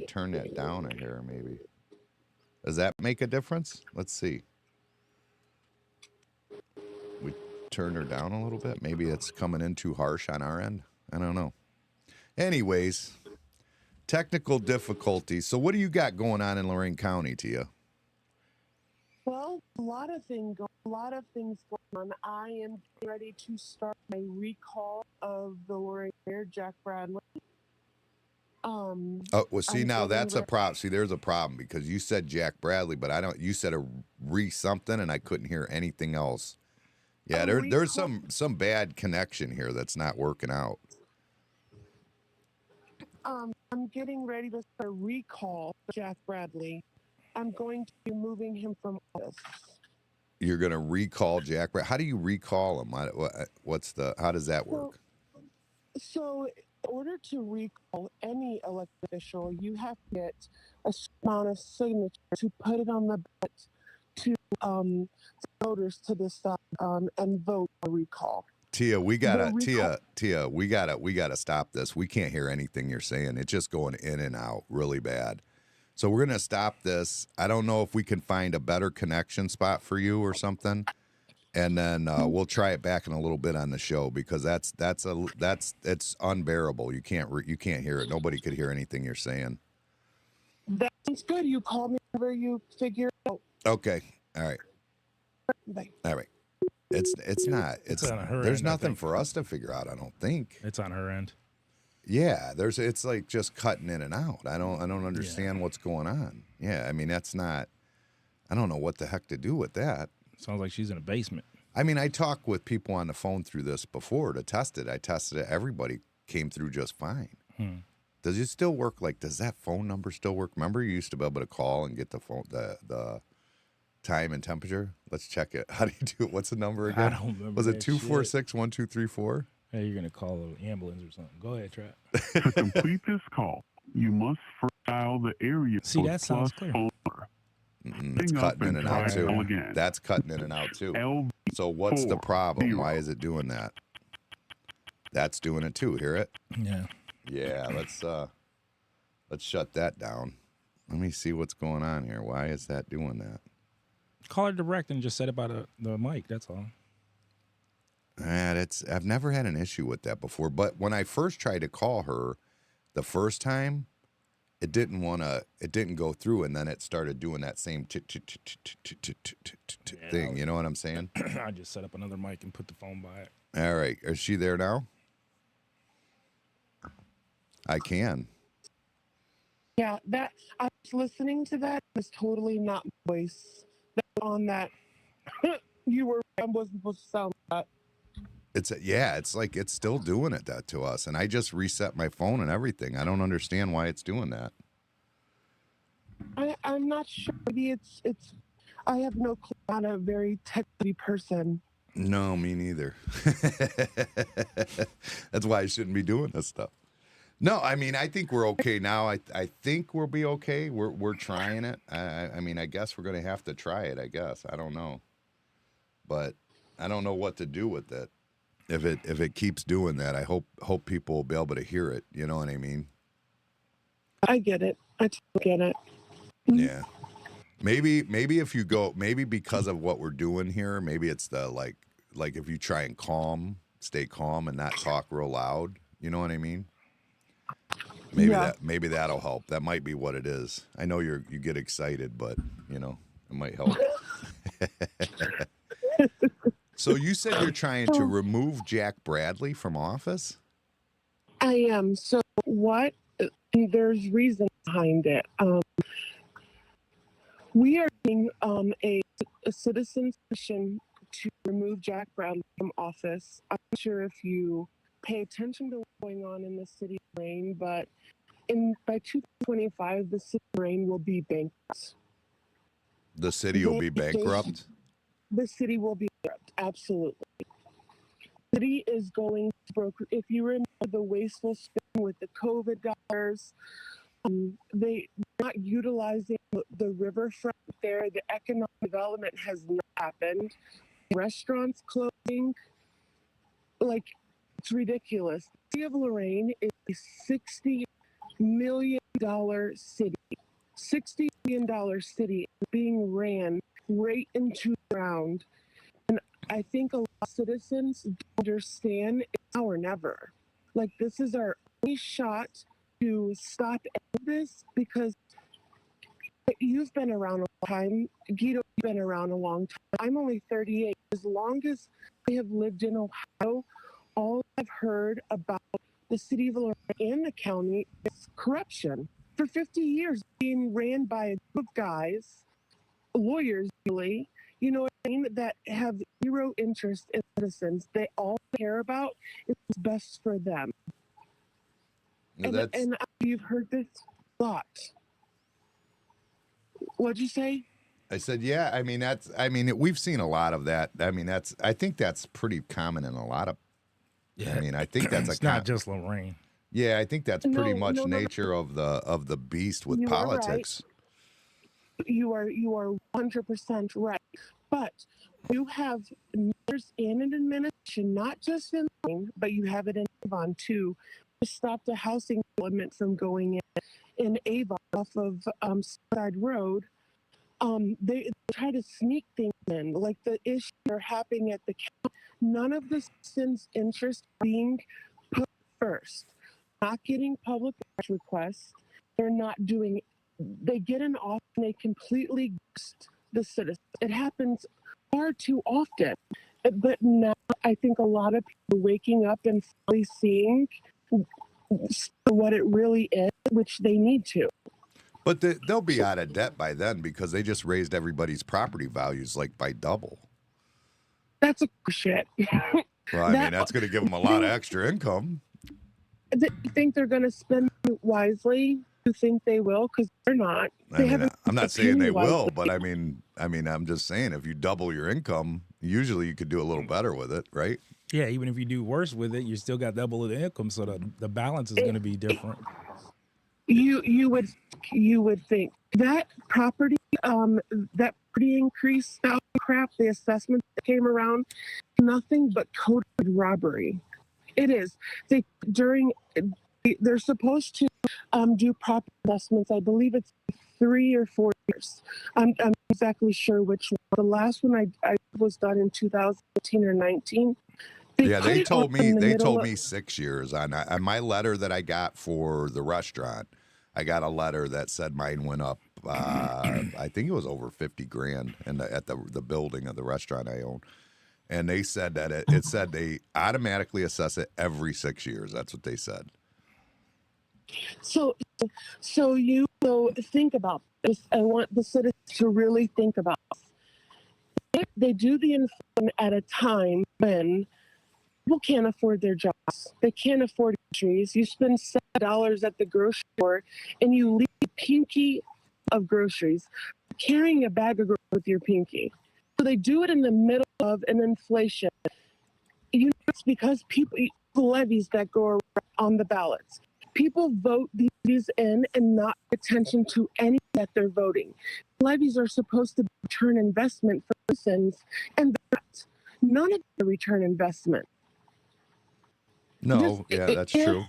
Speaker 1: turn that down in here, maybe. Does that make a difference? Let's see. We turn her down a little bit. Maybe it's coming in too harsh on our end. I don't know. Anyways, technical difficulties. So what do you got going on in Lorain County, Tia?
Speaker 6: Well, a lot of things going on. I am ready to start my recall of the Lorain Mayor, Jack Bradley.
Speaker 1: Oh, well, see,
Speaker 6: I'm
Speaker 1: now
Speaker 6: getting
Speaker 1: that's a
Speaker 6: ready.
Speaker 1: problem. See, there's a problem because you said Jack Bradley, but I don't. You said a something, and I couldn't hear anything else. Yeah, there's some bad connection here that's not working out.
Speaker 6: I'm getting ready to start a recall for Jack Bradley. I'm going to be moving him from office.
Speaker 1: You're gonna recall Jack Bradley. How do you recall him? What's the? How does that work?
Speaker 6: So, in order to recall any elected official, you have to get a certain amount of signatures to put it on the ballot to voters to decide and vote for recall.
Speaker 1: Tia, we gotta stop this. We can't hear anything you're saying. It's just going in and out really bad. So we're gonna stop this. I don't know if we can find a better connection spot for you or something, and then we'll try it back in a little bit on the show because it's unbearable. You can't hear it. Nobody could hear anything you're saying.
Speaker 6: That sounds good. You call me whenever you figure it out.
Speaker 1: Okay. All right.
Speaker 6: Bye.
Speaker 1: All right. It's not. It's
Speaker 5: on her
Speaker 1: there's
Speaker 5: end, I
Speaker 1: nothing
Speaker 5: think.
Speaker 1: for us to figure out. I don't think.
Speaker 5: It's on her end.
Speaker 1: Yeah, it's like just cutting in and out. I don't understand what's going on. Yeah, I mean that's not. I don't know what the heck to do with that.
Speaker 5: Sounds like she's in a basement.
Speaker 1: I mean, I talked with people on the phone through this before to test it. I tested it. Everybody came through just fine. Does it still work? Like, does that phone number still work? Remember, you used to be able to call and get the phone the time and temperature. Let's check it. How do you do it? What's the number again?
Speaker 5: I don't remember.
Speaker 1: Was it 246-1234?
Speaker 5: Hey, you're gonna call an ambulance or something. Go ahead, Trap.
Speaker 7: To complete this call, you must first dial the area
Speaker 5: See,
Speaker 7: code
Speaker 5: that sounds
Speaker 7: plus
Speaker 5: clear.
Speaker 7: over.
Speaker 1: It's
Speaker 7: Hang up
Speaker 1: cutting in and out
Speaker 7: try
Speaker 1: too.
Speaker 7: dial again.
Speaker 1: That's cutting in and out too.
Speaker 7: LV
Speaker 1: So what's the problem?
Speaker 7: 40.
Speaker 1: Why is it doing that? That's doing it too. Hear it?
Speaker 5: Yeah.
Speaker 1: Yeah. Let's shut that down. Let me see what's going on here. Why is that doing that?
Speaker 5: Call her direct and just set it by the mic. That's all.
Speaker 1: I've never had an issue with that before. But when I first tried to call her the first time, it didn't go through, and then it started doing that same thing. You know what I'm saying?
Speaker 5: I just set up another mic and put the phone by it.
Speaker 1: All right. Is she there now? I can.
Speaker 6: Yeah, that I was listening to that. It's totally not my voice. That on that you were. I wasn't supposed to sound like that.
Speaker 1: It's like it's still doing that to us, and I just reset my phone and everything. I don't understand why it's doing that.
Speaker 6: I'm not sure. Maybe it's. I have no clue. I'm not a very techy person.
Speaker 1: No, me neither. That's why I shouldn't be doing this stuff. No, I mean I think we're okay now. I think we'll be okay. We're trying it. I mean I guess we're gonna have to try it. I guess I don't know, but I don't know what to do with it. If it keeps doing that, I hope people will be able to hear it. You know what I mean?
Speaker 6: I get it. I totally get it.
Speaker 1: Yeah. Maybe if you go, maybe because of what we're doing here, maybe it's the like if you try and stay calm and not talk real loud. You know what I mean? Maybe that'll help. That might be what it is. I know you get excited, but it might help. So you said you're trying to remove Jack Bradley from office?
Speaker 6: I am. So what? There's reason behind it. We are doing a citizen's petition to remove Jack Bradley from office. I'm not sure if you pay attention to what's going on in the city of Lorain, but by 2025, the city of Lorain will be bankrupt.
Speaker 1: The city will be bankrupt?
Speaker 6: The city will be bankrupt, absolutely. The city is going to broker. If you remember the wasteful spending with the COVID dollars, they're not utilizing the riverfront there. The economic development has not happened. Restaurants closing, like it's ridiculous. The city of Lorain is a $60 million city. $60 million city being ran right into the ground. And I think a lot of citizens don't understand it's now or never. Like, this is our only shot to stop this, because you've been around a long time. Guido, you've been around a long time. I'm only 38. As long as I have lived in Ohio, all I've heard about the city of Lorain and the county is corruption for 50 years, being ran by a group of guys, lawyers, really, you know what I mean, that have zero interest in citizens. They all care about is what's best for them. And you've heard this a lot. What'd you say?
Speaker 1: I said, yeah. I mean, we've seen a lot of that. I mean, I think that's pretty common in a lot of.
Speaker 5: Yeah.
Speaker 1: I mean, I think that's
Speaker 5: it's not just Lorain.
Speaker 1: Yeah, I think that's pretty much nature of the beast with politics.
Speaker 6: Right. You are 100% right. But you have mayors and an administration, not just in Lorain, but you have it in Avon too, to stop the housing development from going in Avon off of Side Road. They try to sneak things in, like the issues are happening at the county. None of the citizens' interest being put first. Not getting public requests. They're not doing. They get in office and they completely ghost the citizens. It happens far too often. But now I think a lot of people are waking up and finally seeing what it really is, which they need to.
Speaker 1: But they'll be out of debt by then because they just raised everybody's property values like by double.
Speaker 6: That's a shit.
Speaker 1: Well, I mean, that's going to give them a lot of extra income.
Speaker 6: They think they're going to spend it wisely. You think they will? Because they're not.
Speaker 1: I'm not saying they will, but I mean, I'm just saying if you double your income, usually you could do a little better with it, right?
Speaker 5: Yeah, even if you do worse with it, you still got double the income, so the balance is going to be different.
Speaker 6: You would think that property increase, crap, the assessment that came around, nothing but coded robbery. It is. They're supposed to do property assessments. I believe it's 3 or 4 years. I'm not exactly sure which one. The last one I was done in 2018 or 19.
Speaker 1: They told me 6 years on my letter that I got for the restaurant. I got a letter that said mine went up. I think it was over $50,000 at the building of the restaurant I own. And they said that it said they automatically assess it every 6 years. That's what they said.
Speaker 6: So you think about this. I want the citizens to really think about this. If they do the inflation at a time when people can't afford their jobs, they can't afford groceries. You spend $7 at the grocery store and you leave a pinky of groceries, carrying a bag of groceries with your pinky. So they do it in the middle of an inflation. You know, it's because the levies that go around on the ballots. People vote these in and not pay attention to any that they're voting. Levies are supposed to return investment for citizens, and none of the return investment.
Speaker 1: No, that's true.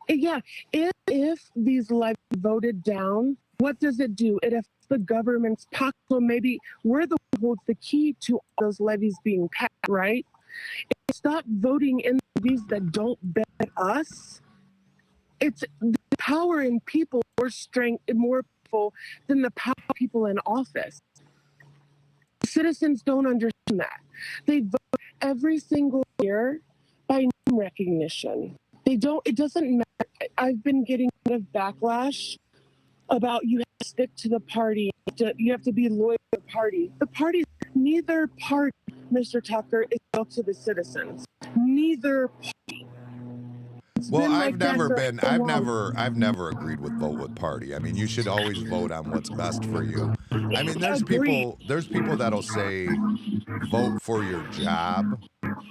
Speaker 6: Yeah, if these levies voted down, what does it do? It affects the government's pocket. So maybe we're the one who holds the key to those levies being passed, right? Stop voting in levies that don't benefit us. It's the power in people more strength, more powerful than the power of people in office. Citizens don't understand that. They vote every single year by name recognition. They don't. It doesn't matter. I've been getting a lot of backlash about you have to stick to the party. You have to be loyal to the party. The party, neither party, Mr. Tucker, is loyal to the citizens. Neither party.
Speaker 1: Well, I've never agreed with vote with party. I mean, you should always vote on what's best for you. I mean, there's people that'll say vote for your job,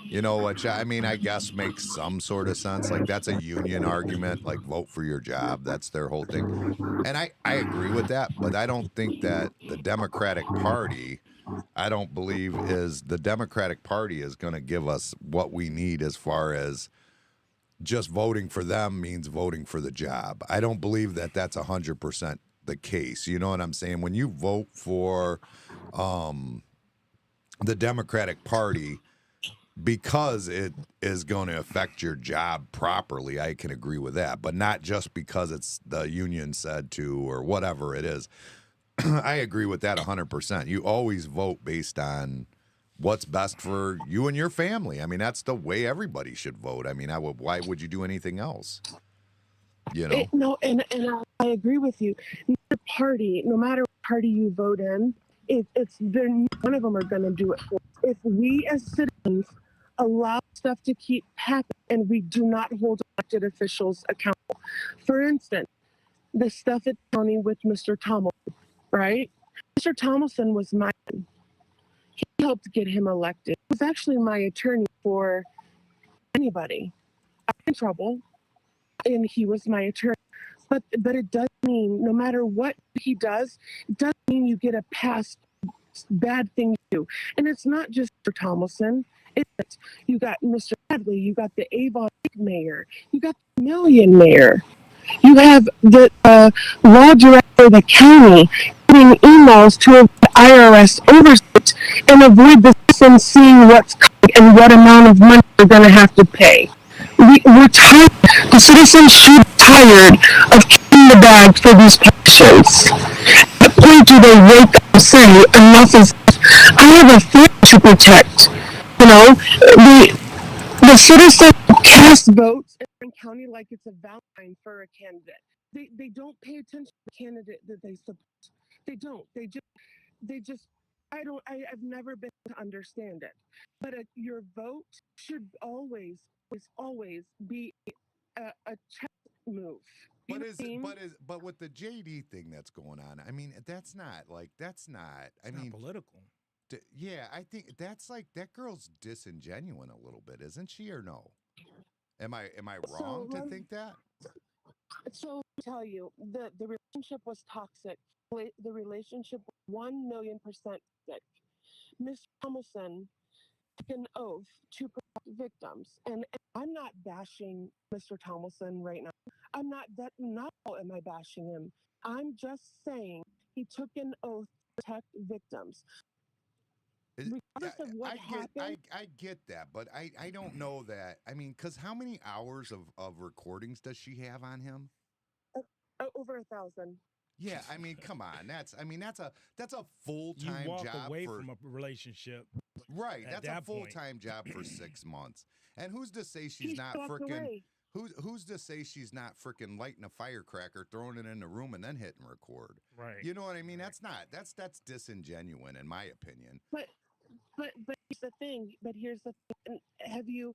Speaker 1: you know, which I mean, I guess makes some sort of sense. Like that's a union argument, like vote for your job. That's their whole thing. And I agree with that, but I don't think that the Democratic Party, I don't believe the Democratic Party is going to give us what we need as far as just voting for them means voting for the job. I don't believe that that's 100% the case. You know what I'm saying? When you vote for the Democratic Party because it is going to affect your job properly, I can agree with that, but not just because it's the union said to or whatever it is. I agree with that 100%. You always vote based on what's best for you and your family. I mean, that's the way everybody should vote. I mean, why would you do anything else? You know,
Speaker 6: No, and I agree with you. No matter what party you vote in, it's none of them are going to do it for us. If we as citizens allow stuff to keep happening and we do not hold elected officials accountable, for instance, the stuff at the county with Mr. Tomlinson, right? Mr. Tomlinson was he helped get him elected. He was actually my attorney for anybody. I'm in trouble, and he was my attorney. But it does mean no matter what he does, it doesn't mean you get a pass bad thing you do. And it's not just for Tomlinson. You got Mr. Hadley, you got the Avon mayor, you got the Million mayor, you have the law director of the county getting emails to avoid IRS oversight and avoid the citizens seeing what's coming and what amount of money they're going to have to pay. We're tired. The citizens should be tired of kicking the bag for these patients. At what point do they wake up and say, enough is enough? I have a family to protect. You know, the citizens cast votes in Lorain County like it's a Valentine for a candidate. They don't pay attention to the candidate that they support. They don't. They just I've never been able to understand it. But your vote should always be a chess move. You know what I mean?
Speaker 1: but with the JD thing that's going on, I mean, that's not.
Speaker 5: It's not political.
Speaker 1: Yeah, I think that's like that girl's disingenuine a little bit, isn't she, or no? Am I wrong to think that?
Speaker 6: So I tell you, the relationship was toxic. The relationship was 1,000,000% toxic. Miss Thomason took an oath to protect victims, and I'm not bashing Mr. Thomason right now. I'm not that. Not all am I bashing him. I'm just saying he took an oath to protect victims. Regardless of what happened,
Speaker 1: I get that, but I don't know that. I mean, because how many hours of recordings does she have on him?
Speaker 6: over 1,000.
Speaker 1: Yeah, I mean, come on. That's a full-time
Speaker 5: You walk
Speaker 1: job
Speaker 5: away
Speaker 1: for
Speaker 5: from a relationship.
Speaker 1: right.
Speaker 5: At
Speaker 1: That's
Speaker 5: that
Speaker 1: a full-time job for 6 months. And who's to say she's not freaking who's to say she's not freaking lighting a firecracker, throwing it in the room, and then hitting record?
Speaker 5: Right.
Speaker 1: You know what I mean?
Speaker 5: Right.
Speaker 1: That's disingenuine in my opinion.
Speaker 6: But here's the thing. Have you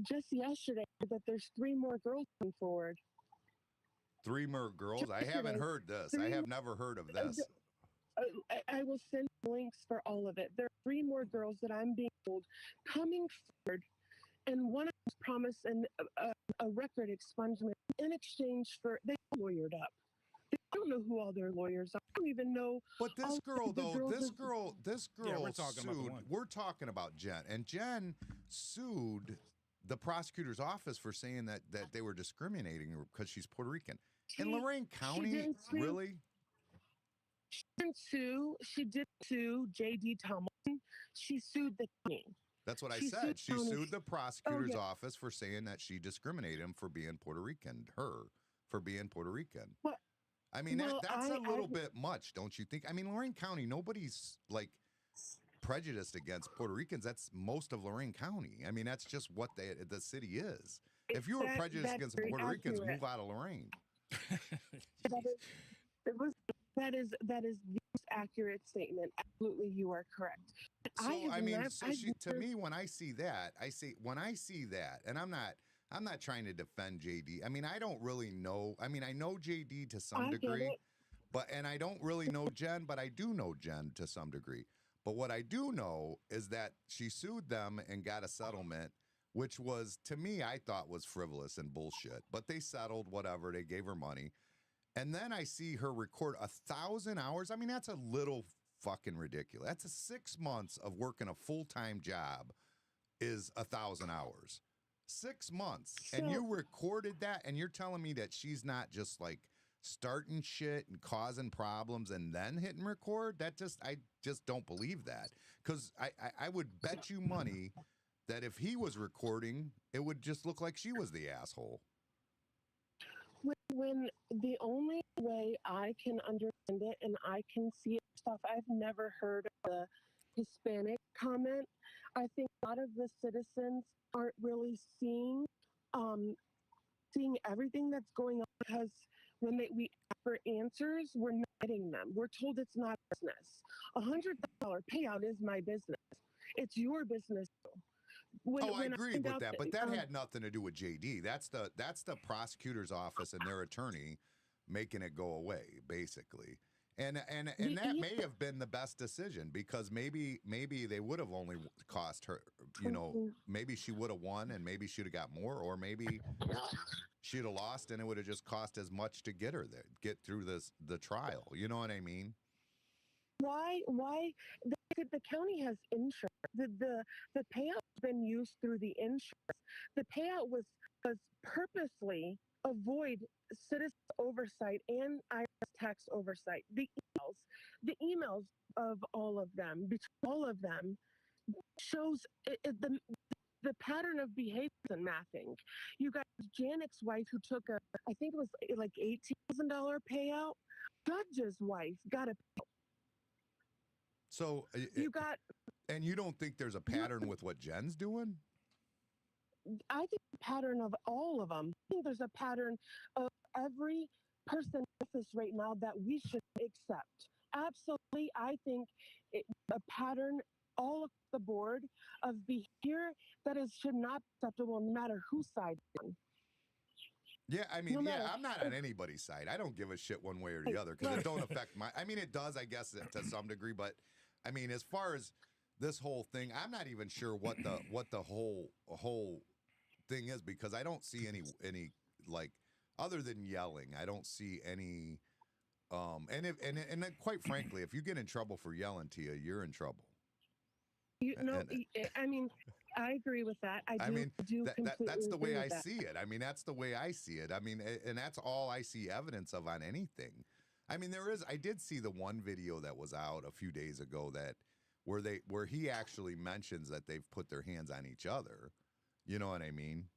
Speaker 6: just yesterday that there's 3 more girls coming forward?
Speaker 1: 3 more girls? I haven't heard this. I have never heard of this.
Speaker 6: I will send links for all of it. There are 3 more girls that I'm being told coming forward, and one of them promised a record expungement in exchange for they lawyered up. I don't know who all their lawyers are. I don't even know.
Speaker 1: But this girl, though, this girl
Speaker 5: Yeah, we're talking about the
Speaker 1: sued.
Speaker 5: one.
Speaker 1: We're talking about Jen, and Jen sued the prosecutor's office for saying that they were discriminating her because she's Puerto Rican. In Lorain County, really?
Speaker 6: She did sue J.D. Tomlinson. She sued the county.
Speaker 1: That's what I said. She sued the prosecutor's office for saying that she discriminated him for being Puerto Rican. Her for being Puerto Rican.
Speaker 6: What?
Speaker 1: I mean, that's a little bit much, don't you think? I mean, Lorain County, nobody's like prejudiced against Puerto Ricans. That's most of Lorain County. I mean, that's just what the city is. If you were prejudiced against Puerto Ricans, move out of Lorain.
Speaker 6: That is the most accurate statement. Absolutely, you are correct.
Speaker 1: To me, when I see that, and I'm not trying to defend JD. I mean, I don't really know. I mean, I know JD to some degree, and I don't really know Jen, but I do know Jen to some degree. But what I do know is that she sued them and got a settlement, which was, to me, I thought was frivolous and bullshit. But they settled, whatever. They gave her money. And then I see her record 1,000 hours. I mean, that's a little fucking ridiculous. That's 6 months of working a full-time job is 1,000 hours. 6 months. And you recorded that, and you're telling me that she's not just like starting shit and causing problems and then hitting record? I just don't believe that. Because I would bet you money that if he was recording, it would just look like she was the asshole.
Speaker 6: When the only way I can understand it and I can see it stuff, I've never heard of the Hispanic comment. I think a lot of the citizens aren't really seeing seeing everything that's going on because when we ask for answers, we're not getting them. We're told it's not business. $100 payout is my business. It's your business.
Speaker 1: I agreed with that, but that had nothing to do with JD. That's the prosecutor's office and their attorney making it go away, basically. And that may have been the best decision, because maybe they would have only cost her, maybe she would have won and maybe she'd have got more, or maybe she'd have lost and it would have just cost as much to get her there, get through the trial. You know what I mean?
Speaker 6: Why the county has insurance. The payout has been used through the insurance. The payout was purposely avoid citizen oversight and IRS tax oversight. The emails of all of them, between all of them, shows the pattern of behavior and mapping. You got Janek's wife who took I think it was like $18,000 payout. Judge's wife got a payout.
Speaker 1: So and you don't think there's a pattern with what Jen's doing?
Speaker 6: I think the pattern of all of them. I think there's a pattern of every person in office right now that we should accept. Absolutely, I think a pattern all across the board of behavior that should not be acceptable, no matter whose side you're on.
Speaker 1: Yeah, I mean, I'm not on anybody's side. I don't give a shit one way or the other, because it don't affect my. I mean, it does, I guess, to some degree, but I mean, as far as this whole thing, I'm not even sure what the whole thing is, because I don't see any like, other than yelling, I don't see any. And quite frankly, if you get in trouble for yelling, Tia, you're in trouble.
Speaker 6: I mean, I agree with that.
Speaker 1: That's the way I see it. I mean, that's the way I see it. I mean, and that's all I see evidence of on anything. I mean, I did see the one video that was out a few days ago where he actually mentions that they've put their hands on each other. You know what I mean?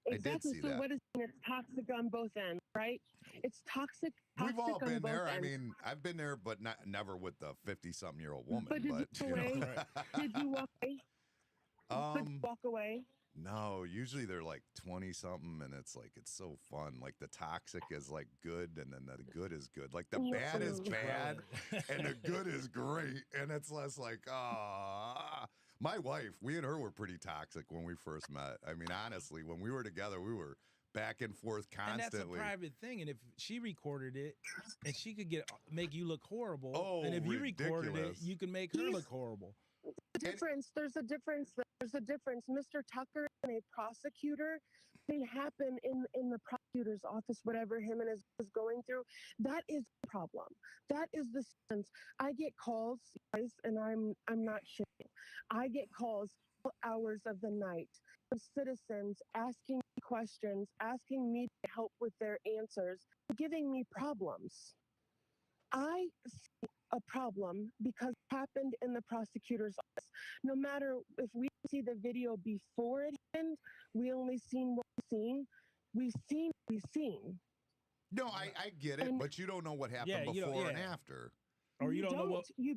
Speaker 6: Exactly.
Speaker 1: I did see that.
Speaker 6: What is it? It's toxic on both ends, right? It's toxic.
Speaker 1: We've all been there. I mean, I've been there, but never with the 50-something-year-old woman.
Speaker 6: But did you walk away? Did you walk away?
Speaker 1: No, usually they're like 20-something, and it's so fun. Like the toxic is like good, and then the good is good. Like the bad is bad, and the good is great, and it's less like My wife, we and her were pretty toxic when we first met. I mean, honestly, when we were together, we were back and forth constantly.
Speaker 5: And that's a private thing. And if she recorded it, and she could make you look horrible, and if you recorded it, you can make her look horrible.
Speaker 6: There's a difference. Mr. Tucker and a prosecutor, they happen in the prosecutor's office, whatever him and his is going through. That is the problem. That is the sense. I get calls, guys, and I'm not shitting. I get calls all hours of the night from citizens asking me questions, asking me to help with their answers, giving me problems. I see a problem because it happened in the prosecutor's office. No matter if we see the video before it happened, we only seen what we've seen.
Speaker 1: No, I get it, but you don't know what happened before and after.
Speaker 5: Or you don't know what
Speaker 6: we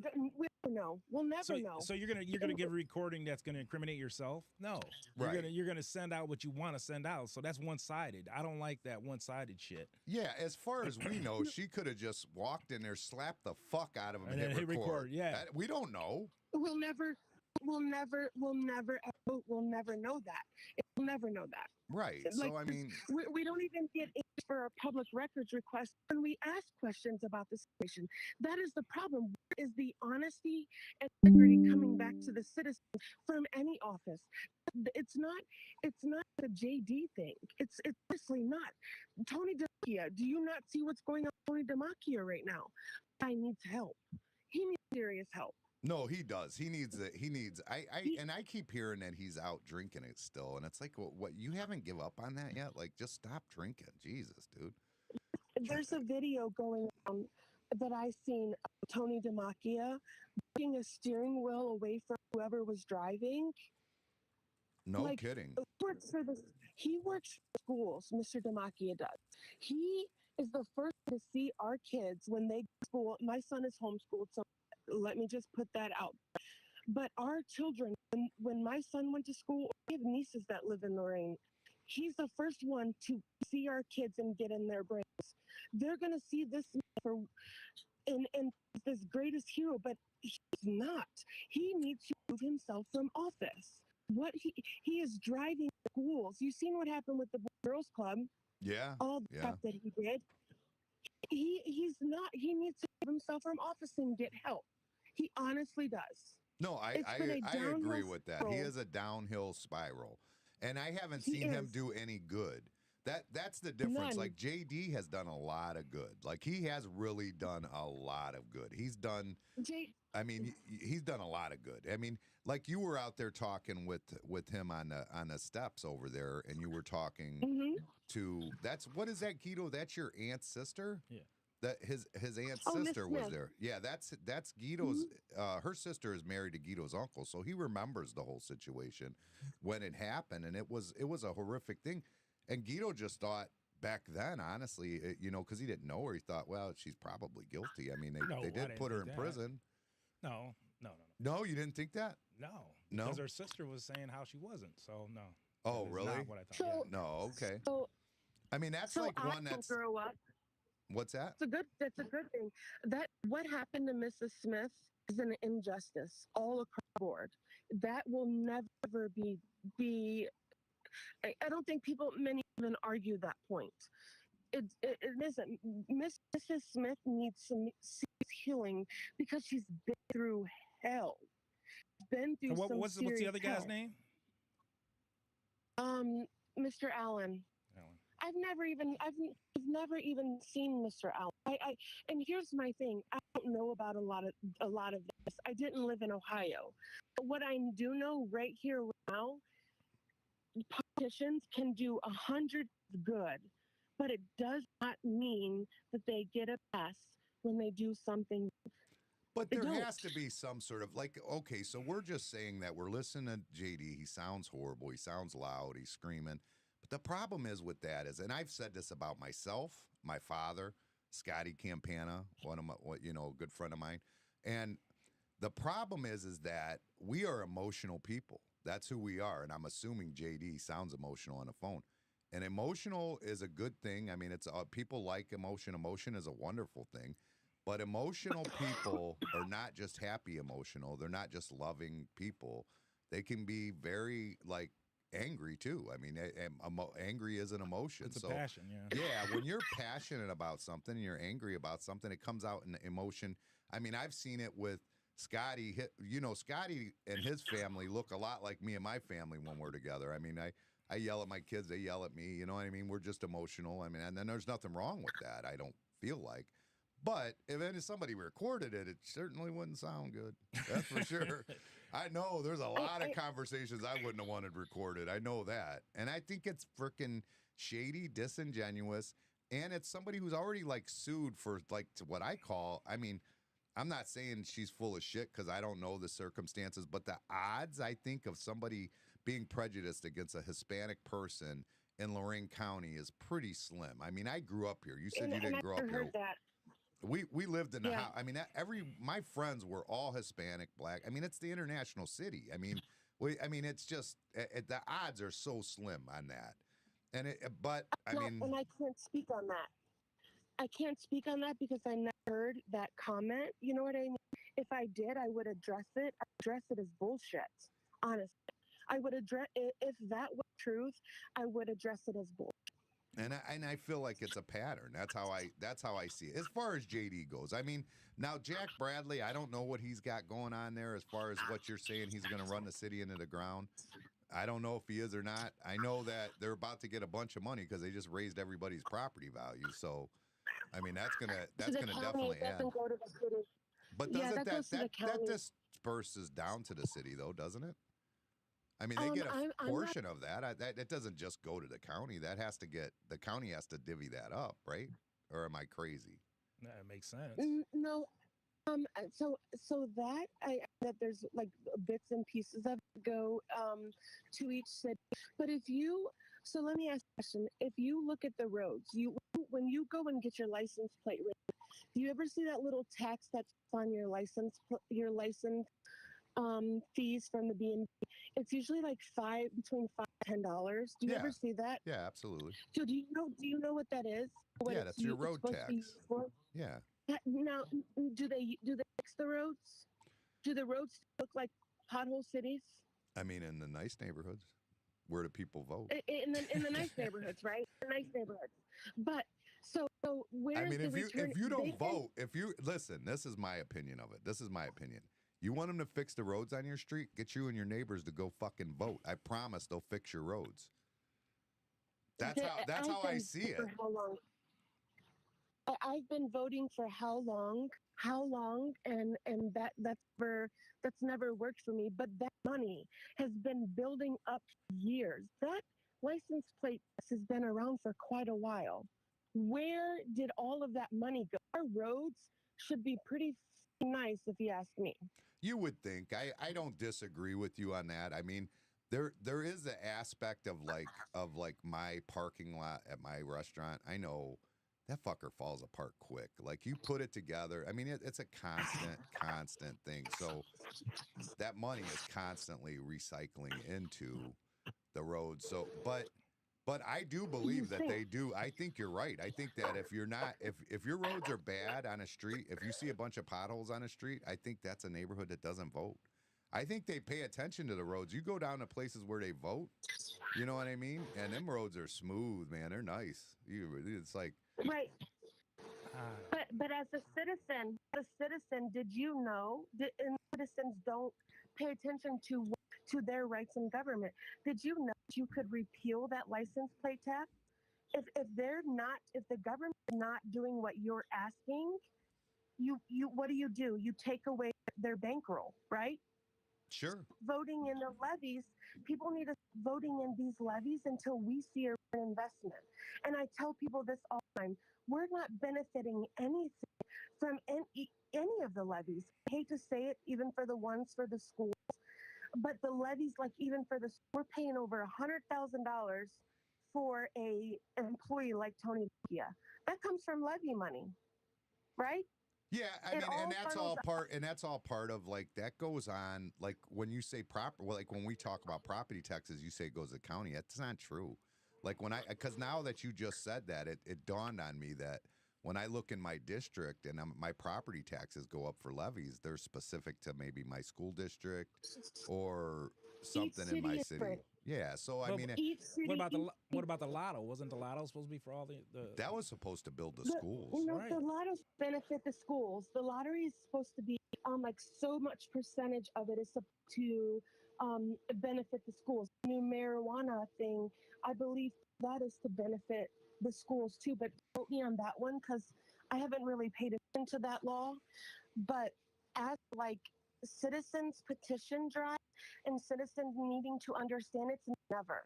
Speaker 6: don't know. We'll never know.
Speaker 5: So you're gonna give a recording that's gonna incriminate yourself? No.
Speaker 1: Right.
Speaker 5: You're gonna send out what you want to send out. So that's one-sided. I don't like that one-sided shit.
Speaker 1: Yeah, as far as we know, she could have just walked in there, slapped the fuck out of him, and hit record.
Speaker 5: Yeah.
Speaker 1: We don't know.
Speaker 6: We'll never know that. We'll never know that.
Speaker 1: Right. So I mean,
Speaker 6: we don't even get for a public records request when we ask questions about the situation. That is the problem. Where is the honesty and integrity coming back to the citizens from any office? It's not a JD thing. It's honestly not. Tony DeMacchia, do you not see what's going on with Tony DeMacchia right now? I need help. He needs serious help.
Speaker 1: No, he does. He needs it. And I keep hearing that he's out drinking it still. And it's like, what you haven't give up on that yet? Like, just stop drinking. Jesus, dude.
Speaker 6: There's a video going on that I seen of Tony DeMacchia taking a steering wheel away from whoever was driving.
Speaker 1: No kidding.
Speaker 6: He works for schools, Mr. DeMacchia does. He is the first to see our kids when they go to school. My son is homeschooled, so let me just put that out. But our children, when my son went to school, we have nieces that live in Lorain. he's the first one to see our kids and get in their brains. They're going to see this for and this greatest hero, but he's not. He needs to move himself from office. What he is driving schools. You've seen what happened with the girls club.
Speaker 1: Yeah.
Speaker 6: All the stuff that he did. He's not. He needs to move himself from office and get help. He honestly does.
Speaker 1: No, I agree with that. He is a downhill spiral, and I haven't seen him do any good. That's the difference.
Speaker 6: None.
Speaker 1: Like JD has done a lot of good. Like he has really done a lot of good. He's done. He's done a lot of good. I mean, like you were out there talking with him on the steps over there, and you were talking to what is that, Guido? That's your aunt's sister?
Speaker 5: Yeah.
Speaker 1: That his aunt's sister was there. Yeah, that's Guido's. Her sister is married to Guido's uncle, so he remembers the whole situation when it happened, and it was a horrific thing. And Guido just thought back then, honestly, because he didn't know her, he thought, well, she's probably guilty. I mean, they did put her in prison.
Speaker 5: No.
Speaker 1: No, you didn't think that?
Speaker 5: No.
Speaker 1: No.
Speaker 5: Because her sister was saying how she wasn't. So no.
Speaker 1: Oh,
Speaker 5: That's
Speaker 1: really?
Speaker 5: Not what I thought.
Speaker 1: No, okay.
Speaker 6: So,
Speaker 1: I mean, that's like one that's.
Speaker 6: Grow up.
Speaker 1: What's that?
Speaker 6: That's a good thing. That what happened to Mrs. Smith is an injustice all across the board. That will never be. I don't think many even argue that point. It isn't. Mrs. Smith needs some healing because she's been through hell. Been through
Speaker 5: what's the other guy's name?
Speaker 6: Mr. Allen. I've never even seen Mr. Allen. And here's my thing. I don't know about a lot of this. I didn't live in Ohio. But what I do know right here right now, politicians can do 100 good, but it does not mean that they get a pass when they do something.
Speaker 1: But there has to be some sort of okay, so we're just saying that we're listening to JD. He sounds horrible. He sounds loud. He's screaming. But the problem is with that is, and I've said this about myself, my father, Scotty Campana, one of my, a good friend of mine. And the problem is that we are emotional people. That's who we are. And I'm assuming JD sounds emotional on the phone. And emotional is a good thing. I mean, it's people like emotion. Emotion is a wonderful thing. But emotional people are not just happy emotional. They're not just loving people. They can be very angry too. I mean, angry is an emotion.
Speaker 5: It's a passion, yeah.
Speaker 1: Yeah, when you're passionate about something and you're angry about something, it comes out in emotion. I mean, I've seen it with Scotty. Scotty and his family look a lot like me and my family when we're together. I mean, I yell at my kids, they yell at me. You know what I mean? We're just emotional. I mean, and then there's nothing wrong with that, I don't feel like. But if somebody recorded it, it certainly wouldn't sound good. That's for sure. I know there's a lot of conversations I wouldn't have wanted recorded. I know that. And I think it's freaking shady, disingenuous. And it's somebody who's already sued for to what I call, I mean, I'm not saying she's full of shit because I don't know the circumstances, but the odds, I think, of somebody being prejudiced against a Hispanic person in Lorain County is pretty slim. I mean, I grew up here. You said you didn't grow up here.
Speaker 6: That.
Speaker 1: We lived in the house. I mean, my friends were all Hispanic, black. I mean, it's the international city. I mean, it's just the odds are so slim on that. And
Speaker 6: and I can't speak on that. I can't speak on that because I never heard that comment. You know what I mean? If I did, I would address it. Address it as bullshit. Honestly, I would address if that was truth. I would address it as bullshit.
Speaker 1: And I feel like it's a pattern. That's how I see it. As far as JD goes, I mean, now Jack Bradley, I don't know what he's got going on there as far as what you're saying. He's going to run the city into the ground. I don't know if he is or not. I know that they're about to get a bunch of money because they just raised everybody's property value. So, I mean, that's gonna definitely add.
Speaker 6: Go to the city.
Speaker 1: But doesn't that disperses down to the city though, doesn't it? I mean, they get a portion of that. It doesn't just go to the county. The county has to divvy that up, right? Or am I crazy?
Speaker 5: That makes sense.
Speaker 6: No. So that there's bits and pieces of it go to each city. But so let me ask you a question. If you look at the roads, when you go and get your license plate written, do you ever see that little tax that's on your license fees from the B&B? It's usually like between $5 and $10. Do you
Speaker 1: Yeah.
Speaker 6: ever see that?
Speaker 1: Yeah, absolutely.
Speaker 6: So do you know what that is? What
Speaker 1: Yeah, that's your road
Speaker 6: supposed to be
Speaker 1: tax.
Speaker 6: used for?
Speaker 1: Yeah.
Speaker 6: Now, do they fix the roads? Do the roads look like pothole cities?
Speaker 1: I mean, in the nice neighborhoods, where do people vote?
Speaker 6: In the nice neighborhoods, right? The nice neighborhoods. But so where?
Speaker 1: I mean,
Speaker 6: is the
Speaker 1: if you don't
Speaker 6: they
Speaker 1: vote, if you listen, this is my opinion of it. This is my opinion. You want them to fix the roads on your street? Get you and your neighbors to go fucking vote. I promise they'll fix your roads. That's how I see it.
Speaker 6: For how long? I've been voting for how long? How long? And that's never worked for me. But that money has been building up for years. That license plate has been around for quite a while. Where did all of that money go? Our roads should be pretty nice, if you ask me.
Speaker 1: You would think. I don't disagree with you on that. I mean, there is an aspect of like my parking lot at my restaurant. I know that fucker falls apart quick. Like you put it together. I mean, it's a constant thing. So that money is constantly recycling into the road. So, but I do believe that they do. I think you're right. I think that if your roads are bad on a street, if you see a bunch of potholes on a street, I think that's a neighborhood that doesn't vote. I think they pay attention to the roads. You go down to places where they vote, you know what I mean? And them roads are smooth, man. They're nice. It's like
Speaker 6: right. But as a citizen, did you know that citizens don't pay attention to their rights in government? Did you know you could repeal that license plate tax? If the government is not doing what you're asking, you what do? You take away their bankroll, right?
Speaker 1: sure.
Speaker 6: Voting in the levies, people need to voting in these levies until we see an investment. And I tell people this all the time: we're not benefiting anything from any of the levies. I hate to say it, even for the ones for the schools, but the levies, like even for the, we're paying over $100,000 for an employee like Tony Kia. That comes from levy money, right?
Speaker 1: Yeah, I mean, and that's all part of like that goes on. Like when you say like when we talk about property taxes, you say it goes to the county. That's not true. Like because now that you just said that, it dawned on me that when I look in my district and my property taxes go up for levies, they're specific to maybe my school district or something in my city. Yeah, so I mean,
Speaker 5: what about the lotto? Wasn't the lotto supposed to be for all the
Speaker 1: that was supposed to build the schools?
Speaker 6: No,
Speaker 5: right.
Speaker 6: The lottos benefit the schools. The lottery is supposed to be like so much percentage of it is supposed to benefit the schools. The new marijuana thing, I believe that is to benefit the schools too. But quote me on that one because I haven't really paid attention to that law. But as like citizens petition drive and citizens needing to understand, it's never.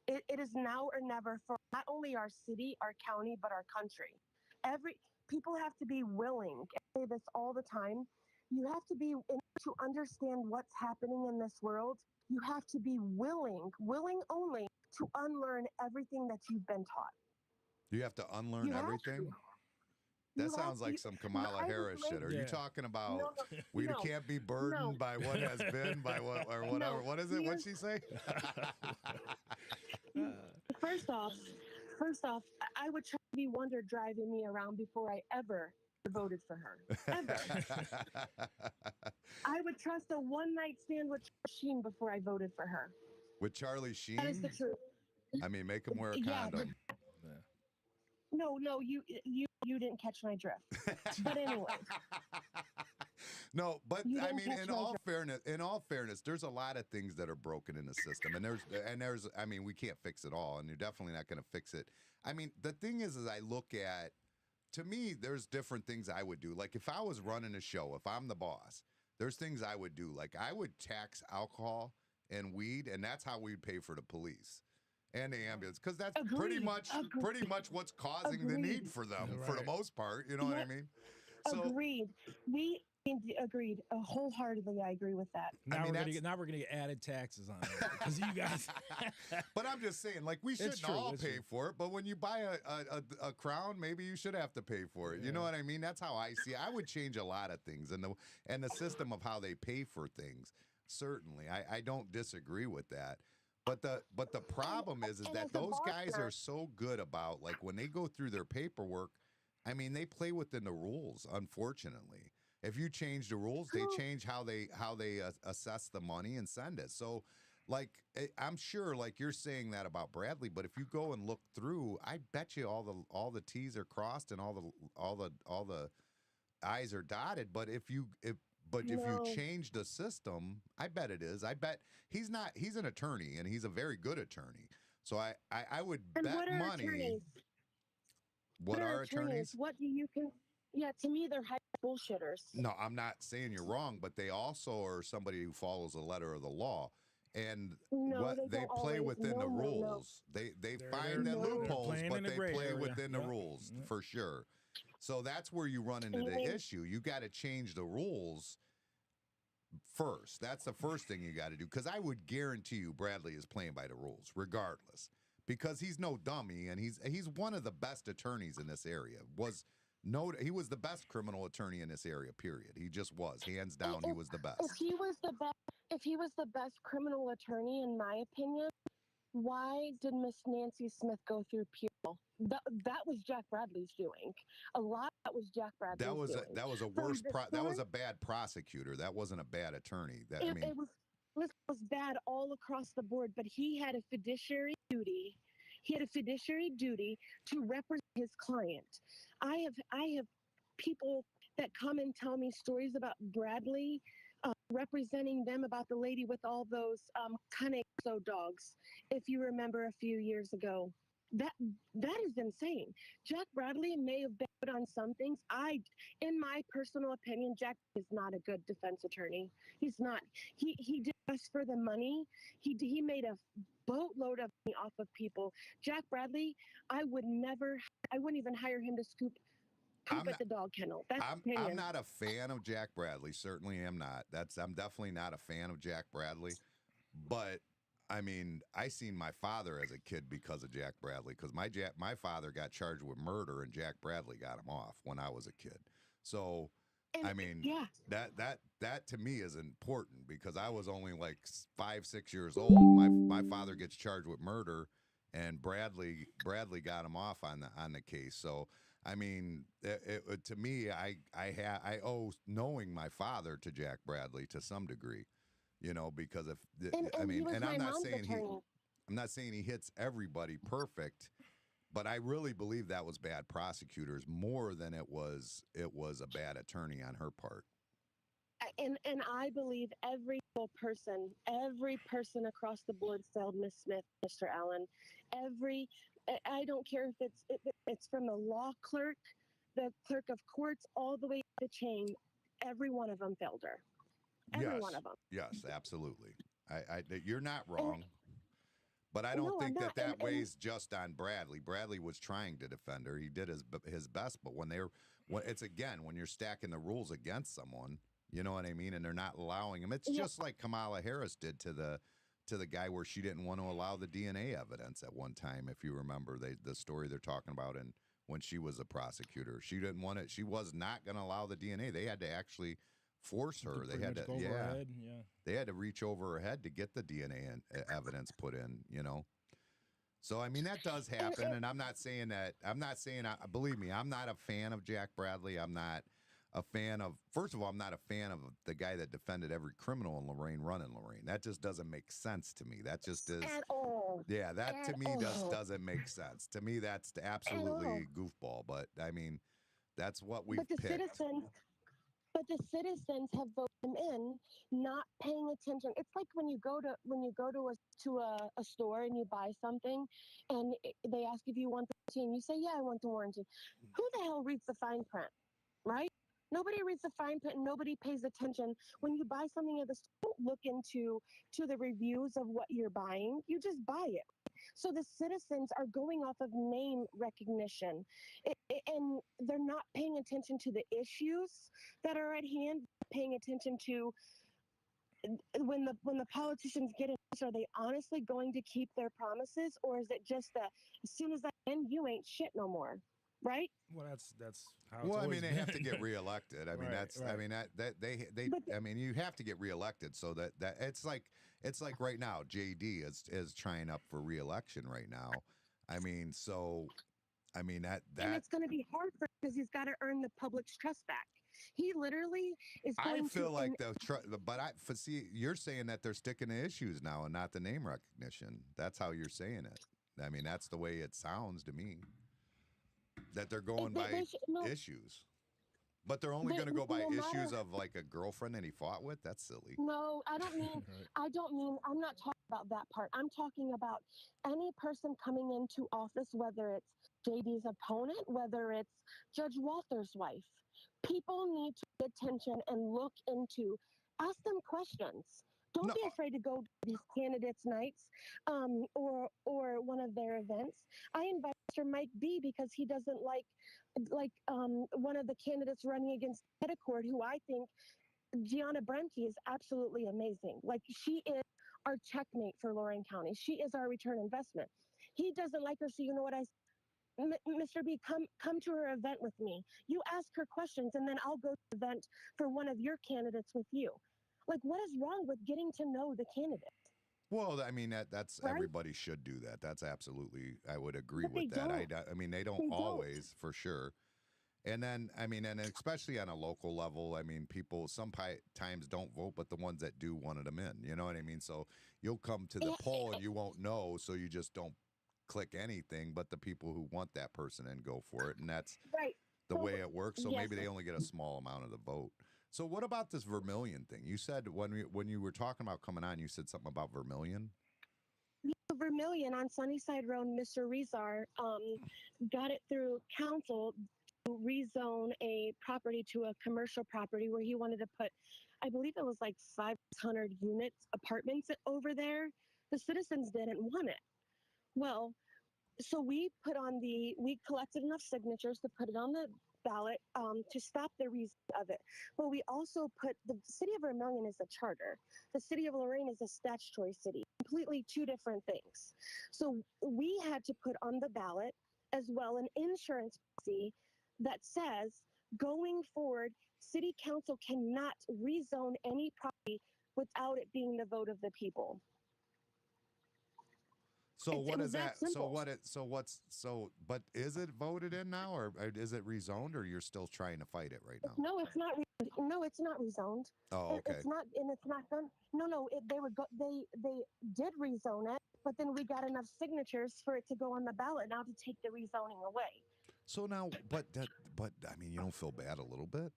Speaker 6: It is now or never for not only our city, our county, but our country. People have to be willing. I say this all the time. You have to be to understand what's happening in this world. You have to be willing only to unlearn everything that you've been taught.
Speaker 1: You have to unlearn everything? That sounds like some Kamala Harris shit. Are you talking about we can't be burdened by what has been, by what or whatever? What is it? What'd she say?
Speaker 6: First off, I would try to be Wonder driving me around before I ever voted for her. Ever. I would trust a one-night stand with Sheen before I voted for her.
Speaker 1: With Charlie Sheen?
Speaker 6: That is the truth.
Speaker 1: I mean, make him wear a condom.
Speaker 6: Yeah. No, you didn't catch my drift. But anyway.
Speaker 1: No, but I mean, in all fairness, there's a lot of things that are broken in the system, and there's, I mean, we can't fix it all, and you're definitely not going to fix it. I mean, the thing is I look at, to me, there's different things I would do. Like if I was running a show, if I'm the boss, there's things I would do. Like I would tax alcohol and weed, and that's how we'd pay for the police and the ambulance, because that's pretty much what's causing the need for them for the most part. You know what I mean? So,
Speaker 6: agreed. Agreed. Wholeheartedly, I agree with that.
Speaker 5: Now we're gonna get added taxes on it because you guys.
Speaker 1: But I'm just saying, like we shouldn't all pay for it. But when you buy a crown, maybe you should have to pay for it. You know what I mean? That's how I see it. I would change a lot of things and the system of how they pay for things. Certainly, I don't disagree with that. But the problem is
Speaker 8: And
Speaker 1: that
Speaker 8: as a
Speaker 1: those guys
Speaker 8: bartender,
Speaker 1: are so good about, like, when they go through their paperwork. I mean, they play within the rules. Unfortunately, if you change the rules, they change how they assess the money and send it. So, like, I'm sure, like you're saying that about Bradley, but if you go and look through, I bet you all the T's are crossed and all the I's are dotted. But if you
Speaker 8: no.
Speaker 1: change the system, I bet it is. I bet he's not. He's an attorney and he's a very good attorney. So I would
Speaker 8: And
Speaker 1: bet
Speaker 8: what are
Speaker 1: money.
Speaker 8: attorneys?
Speaker 1: What are attorneys?
Speaker 8: What do you can? Yeah, to me, they're high bullshitters.
Speaker 1: No, I'm not saying you're wrong, but they also are somebody who follows the letter of the law. And
Speaker 8: No,
Speaker 1: what they
Speaker 8: don't
Speaker 1: play
Speaker 8: always.
Speaker 1: within the
Speaker 8: No.
Speaker 1: rules. They find the
Speaker 5: they're
Speaker 1: loopholes,
Speaker 5: playing
Speaker 1: but
Speaker 5: in the
Speaker 1: they
Speaker 5: gray
Speaker 1: play
Speaker 5: area.
Speaker 1: within the
Speaker 5: Yep.
Speaker 1: rules for sure. So that's where you run into
Speaker 8: And
Speaker 1: the
Speaker 8: they-
Speaker 1: issue. You got to change the rules first. That's the first thing you got to do. Because I would guarantee you Bradley is playing by the rules, regardless. Because he's no dummy, and he's one of the best attorneys in this area. He was the best criminal attorney in this area, period. He just was. Hands down, he was the
Speaker 8: If
Speaker 1: best.
Speaker 8: he was the best criminal attorney, in my opinion, why did Miss Nancy Smith go through Peel? That was Jack Bradley's doing. A lot of that was Jack Bradley's doing.
Speaker 1: That was a worse that was a bad prosecutor. That wasn't a bad attorney.
Speaker 8: It was bad all across the board, but he had a fiduciary duty. He had a fiduciary duty to represent his client. I have people that come and tell me stories about Bradley representing them, about the lady with all those Cunexo dogs. If you remember a few years ago, that is insane. Jack Bradley may have been good on some things. In my personal opinion, Jack is not a good defense attorney. He's not. He did us for the money. He made a boatload of money off of people. Jack Bradley, I wouldn't even hire him to scoop poop at the dog kennel. That's
Speaker 1: I'm not a fan of Jack Bradley. Certainly am not. I'm definitely not a fan of Jack Bradley. But I mean, I seen my father as a kid because of Jack Bradley, because my father got charged with murder and Jack Bradley got him off when I was a kid. So I mean,
Speaker 8: yeah.
Speaker 1: that to me is important, because I was only like 5-6 years old. My father gets charged with murder, and Bradley got him off on the case. So I mean, to me, I owe knowing my father to Jack Bradley to some degree, because I'm not saying he hits everybody perfect, but I really believe that was bad prosecutors more than it was a bad attorney on her part.
Speaker 8: And I believe every person across the board failed Miss Smith, Mr. Allen. I don't care if it's from the law clerk, the clerk of courts, all the way to the chain. Every one of them failed her. Every one of them.
Speaker 1: Yes, absolutely. You're not wrong. But I don't think that weighs just on Bradley. Bradley was trying to defend her. He did his best. But when you're stacking the rules against someone, you know what I mean, and they're not allowing him. It's just like Kamala Harris did to the guy where she didn't want to allow the DNA evidence at one time. If you remember the story they're talking about, and when she was a prosecutor, she didn't want it. She was not going to allow the DNA. They had to actually force her. They had to They had to reach over her head to get the DNA evidence put in, So I mean, that does happen, and I'm not saying believe me, I'm not a fan of Jack Bradley. I'm not a fan of, first of all, I'm not a fan of the guy that defended every criminal in Lorain running Lorain. That just doesn't make sense to me. That just is
Speaker 8: at all.
Speaker 1: Yeah, that to me just doesn't make sense. To me, that's absolutely goofball. But I mean, that's what we've picked.
Speaker 8: But the citizens have voted him in, not paying attention. It's like when you go to a store and you buy something, and they ask if you want the warranty, and you say, "Yeah, I want the warranty." Who the hell reads the fine print, right? Nobody reads the fine print, and nobody pays attention. When you buy something at the store, don't look into the reviews of what you're buying. You just buy it. So the citizens are going off of name recognition, and they're not paying attention to the issues that are at hand. Paying attention to when the politicians get in, are they honestly going to keep their promises, or is it just that as soon as I end, you ain't shit no more?
Speaker 6: right?
Speaker 5: Well, that's how.
Speaker 1: Well,
Speaker 5: it's
Speaker 1: I mean, they
Speaker 5: always
Speaker 1: have to
Speaker 5: been.
Speaker 1: get reelected. I mean,
Speaker 5: Right,
Speaker 1: I
Speaker 5: right.
Speaker 1: mean that they
Speaker 6: But
Speaker 1: I mean, you have to get reelected so that it's like right now. JD is trying up for reelection right now. I mean, so I mean
Speaker 6: and
Speaker 1: that
Speaker 6: it's going to be hard for because he's got to earn the public's trust back. He literally is
Speaker 1: I
Speaker 6: going
Speaker 1: feel
Speaker 6: to.
Speaker 1: like see, you're saying that they're sticking to issues now and not the name recognition. That's how you're saying it. I mean, that's the way it sounds to me. That they're going by issues. But they're only going to go by
Speaker 6: no
Speaker 1: issues
Speaker 6: matter,
Speaker 1: of like a girlfriend that he fought with? That's silly.
Speaker 6: no, I don't mean.
Speaker 5: Right.
Speaker 6: I'm not talking about that part. I'm talking about any person coming into office, whether it's JD's opponent, whether it's Judge Walther's wife. People need to pay attention and look into, ask them questions. Don't
Speaker 1: No,
Speaker 6: be afraid to go to these candidates' nights or one of their events. I invite Mr. Mike B because he doesn't like one of the candidates running against Petticord, who I think Gianna Bremke is absolutely amazing. Like, she is our checkmate for Lorain County. She is our return investment. He doesn't like her, so you know what Mr. B, come to her event with me. You ask her questions, and then I'll go to the event for one of your candidates with you. Like, what is wrong with getting to know the candidate?
Speaker 1: well, I mean that's
Speaker 6: right?
Speaker 1: everybody should do that. That's absolutely, I would agree
Speaker 6: But
Speaker 1: with
Speaker 6: they
Speaker 1: that.
Speaker 6: don't.
Speaker 1: I mean they don't
Speaker 6: They don't.
Speaker 1: always, for sure. And then I mean, and especially on a local level, I mean, people sometimes don't vote, but the ones that do wanted them in. You know what I mean? So you'll come to the
Speaker 6: Yeah,
Speaker 1: poll and you won't know, so you just don't click anything. But the people who want that person in go for it, and that's
Speaker 6: right.
Speaker 1: the
Speaker 6: So,
Speaker 1: way it works. So
Speaker 6: yes,
Speaker 1: maybe they only get a small amount of the vote. So what about this Vermilion thing? You said when you were talking about coming on, you said something about Vermilion.
Speaker 6: Vermilion on Sunnyside Road, Mr. Rezar got it through council to rezone a property to a commercial property where he wanted to put, I believe it was like 500 units, apartments over there. The citizens didn't want it. Well, so we collected enough signatures to put it on the ballot to stop the reason of it. But we also put, the city of Vermilion is a charter. The city of Lorain is a statutory city, completely two different things. So we had to put on the ballot as well an insurance policy that says going forward, city council cannot rezone any property without it being the vote of the people.
Speaker 1: So what
Speaker 6: was
Speaker 1: is
Speaker 6: that
Speaker 1: that?
Speaker 6: simple.
Speaker 1: But is it voted in now, or is it rezoned, or you're still trying to fight it right now?
Speaker 6: No, it's not. No, it's not rezoned.
Speaker 1: Oh, okay.
Speaker 6: It's not, and it's not done. No. They did rezone it, but then we got enough signatures for it to go on the ballot now to take the rezoning away.
Speaker 1: So now, but I mean, you don't feel bad a little bit?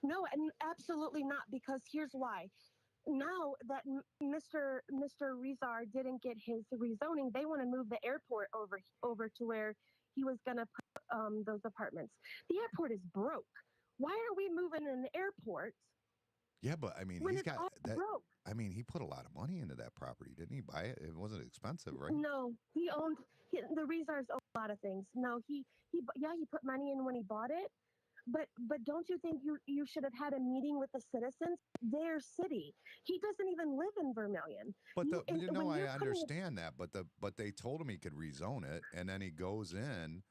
Speaker 6: No, and absolutely not, because here's why. Now that Mr. Rezar didn't get his rezoning, they want to move the airport over to where he was going to put those apartments. The airport is broke. Why are we moving an airport?
Speaker 1: Yeah, but I mean,
Speaker 6: when
Speaker 1: he's
Speaker 6: it's all
Speaker 1: got that.
Speaker 6: broke?
Speaker 1: I mean, he put a lot of money into that property, didn't he? Buy it? It wasn't expensive, right?
Speaker 6: No, the Rezars own a lot of things. No, he put money in when he bought it. But don't you think you should have had a meeting with the citizens? Their city. He doesn't even live in Vermilion.
Speaker 1: But I
Speaker 6: I
Speaker 1: understand that. But they told him he could rezone it, and then he goes in.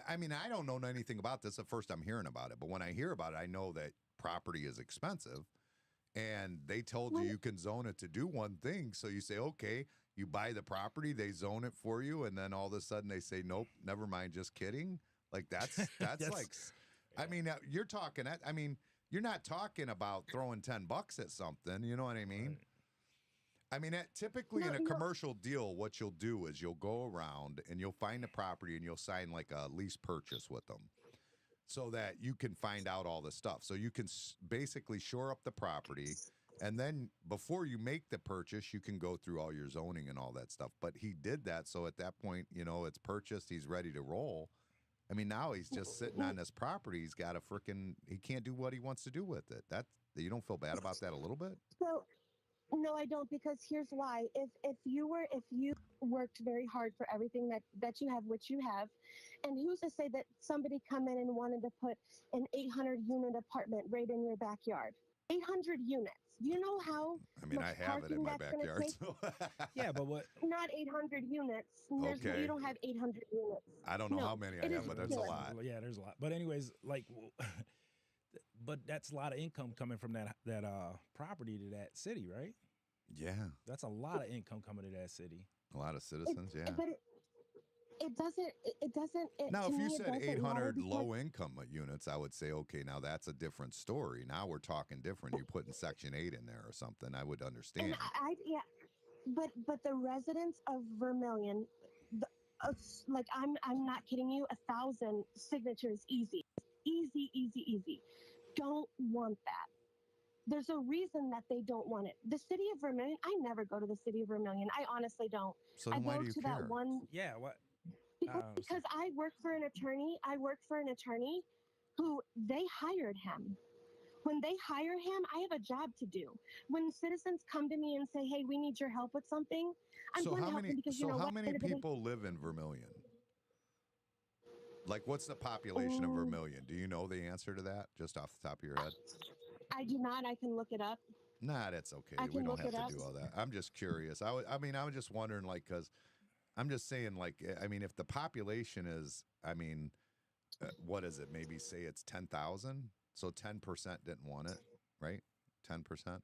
Speaker 1: I mean, I don't know anything about this. The first I'm hearing about it, but when I hear about it, I know that property is expensive, and they told you can zone it to do one thing. So you say, okay, you buy the property, they zone it for you, and then all of a sudden they say, nope, never mind, just kidding. Like that's like. I mean, you're talking. I mean, you're not talking about throwing $10 at something. You know what I mean? Right. I mean, typically in a commercial deal, what you'll do is you'll go around and you'll find the property and you'll sign like a lease purchase with them, so that you can find out all the stuff. So you can basically shore up the property, and then before you make the purchase, you can go through all your zoning and all that stuff. But he did that, so at that point, it's purchased. He's ready to roll. I mean, now he's just sitting on this property. He's got he can't do what he wants to do with it. You don't feel bad about that a little bit?
Speaker 6: So, no, I don't, because here's why. If you worked very hard for everything that you have, which you have, and who's to say that somebody come in and wanted to put an 800 unit apartment right in your backyard?
Speaker 8: 800 units. Do you know how
Speaker 1: I mean, I
Speaker 8: much
Speaker 1: have it in
Speaker 8: parking
Speaker 1: my
Speaker 8: that's gonna
Speaker 1: backyard.
Speaker 8: take?
Speaker 1: So
Speaker 5: Yeah, but what?
Speaker 8: Not 800 units.
Speaker 1: Okay.
Speaker 8: You don't have 800 units.
Speaker 1: I don't know
Speaker 8: No,
Speaker 1: how many I
Speaker 8: it
Speaker 1: have,
Speaker 8: is
Speaker 1: but that's a
Speaker 8: ridiculous.
Speaker 1: lot.
Speaker 5: Yeah, there's a lot. But anyways, like, but that's a lot of income coming from that property to that city, right?
Speaker 1: Yeah.
Speaker 5: That's a lot of income coming to that city.
Speaker 1: A lot of citizens, yeah.
Speaker 8: But it doesn't. It doesn't.
Speaker 1: Now,
Speaker 8: to
Speaker 1: if you
Speaker 8: me, it
Speaker 1: said
Speaker 8: doesn't matter
Speaker 1: 800
Speaker 8: because-
Speaker 1: low income units, I would say, okay, now that's a different story. Now we're talking different. You're putting Section 8 in there or something. I would understand.
Speaker 8: And yeah, but the residents of Vermilion, like I'm not kidding you, 1,000 signatures easy, don't want that. There's a reason that they don't want it. The city of Vermilion, I never go to the city of Vermilion. I honestly don't.
Speaker 1: So
Speaker 8: I
Speaker 1: then why
Speaker 8: go
Speaker 1: do you
Speaker 8: to
Speaker 1: care?
Speaker 8: that one
Speaker 5: Yeah, what?
Speaker 8: because I work for an attorney. I work for an attorney who they hired him. When they hire him, I have a job to do. When citizens come to me and say, "Hey, we need your help with something," I'm
Speaker 1: So
Speaker 8: going to
Speaker 1: how
Speaker 8: help them
Speaker 1: many?
Speaker 8: because
Speaker 1: So
Speaker 8: you know
Speaker 1: how
Speaker 8: what?
Speaker 1: many people live in Vermilion? Like, what's the population of Vermilion? Do you know the answer to that, just off the top of your head?
Speaker 8: I do not. I can look it up.
Speaker 1: Nah, that's okay.
Speaker 8: I
Speaker 1: We
Speaker 8: can
Speaker 1: don't
Speaker 8: look
Speaker 1: have
Speaker 8: it
Speaker 1: to
Speaker 8: up.
Speaker 1: do all that. I'm just curious. I was just wondering, like, because I'm just saying, like, I mean, if the population is, I mean, what is it? Maybe say it's 10,000. So 10% didn't want it, right? 10%.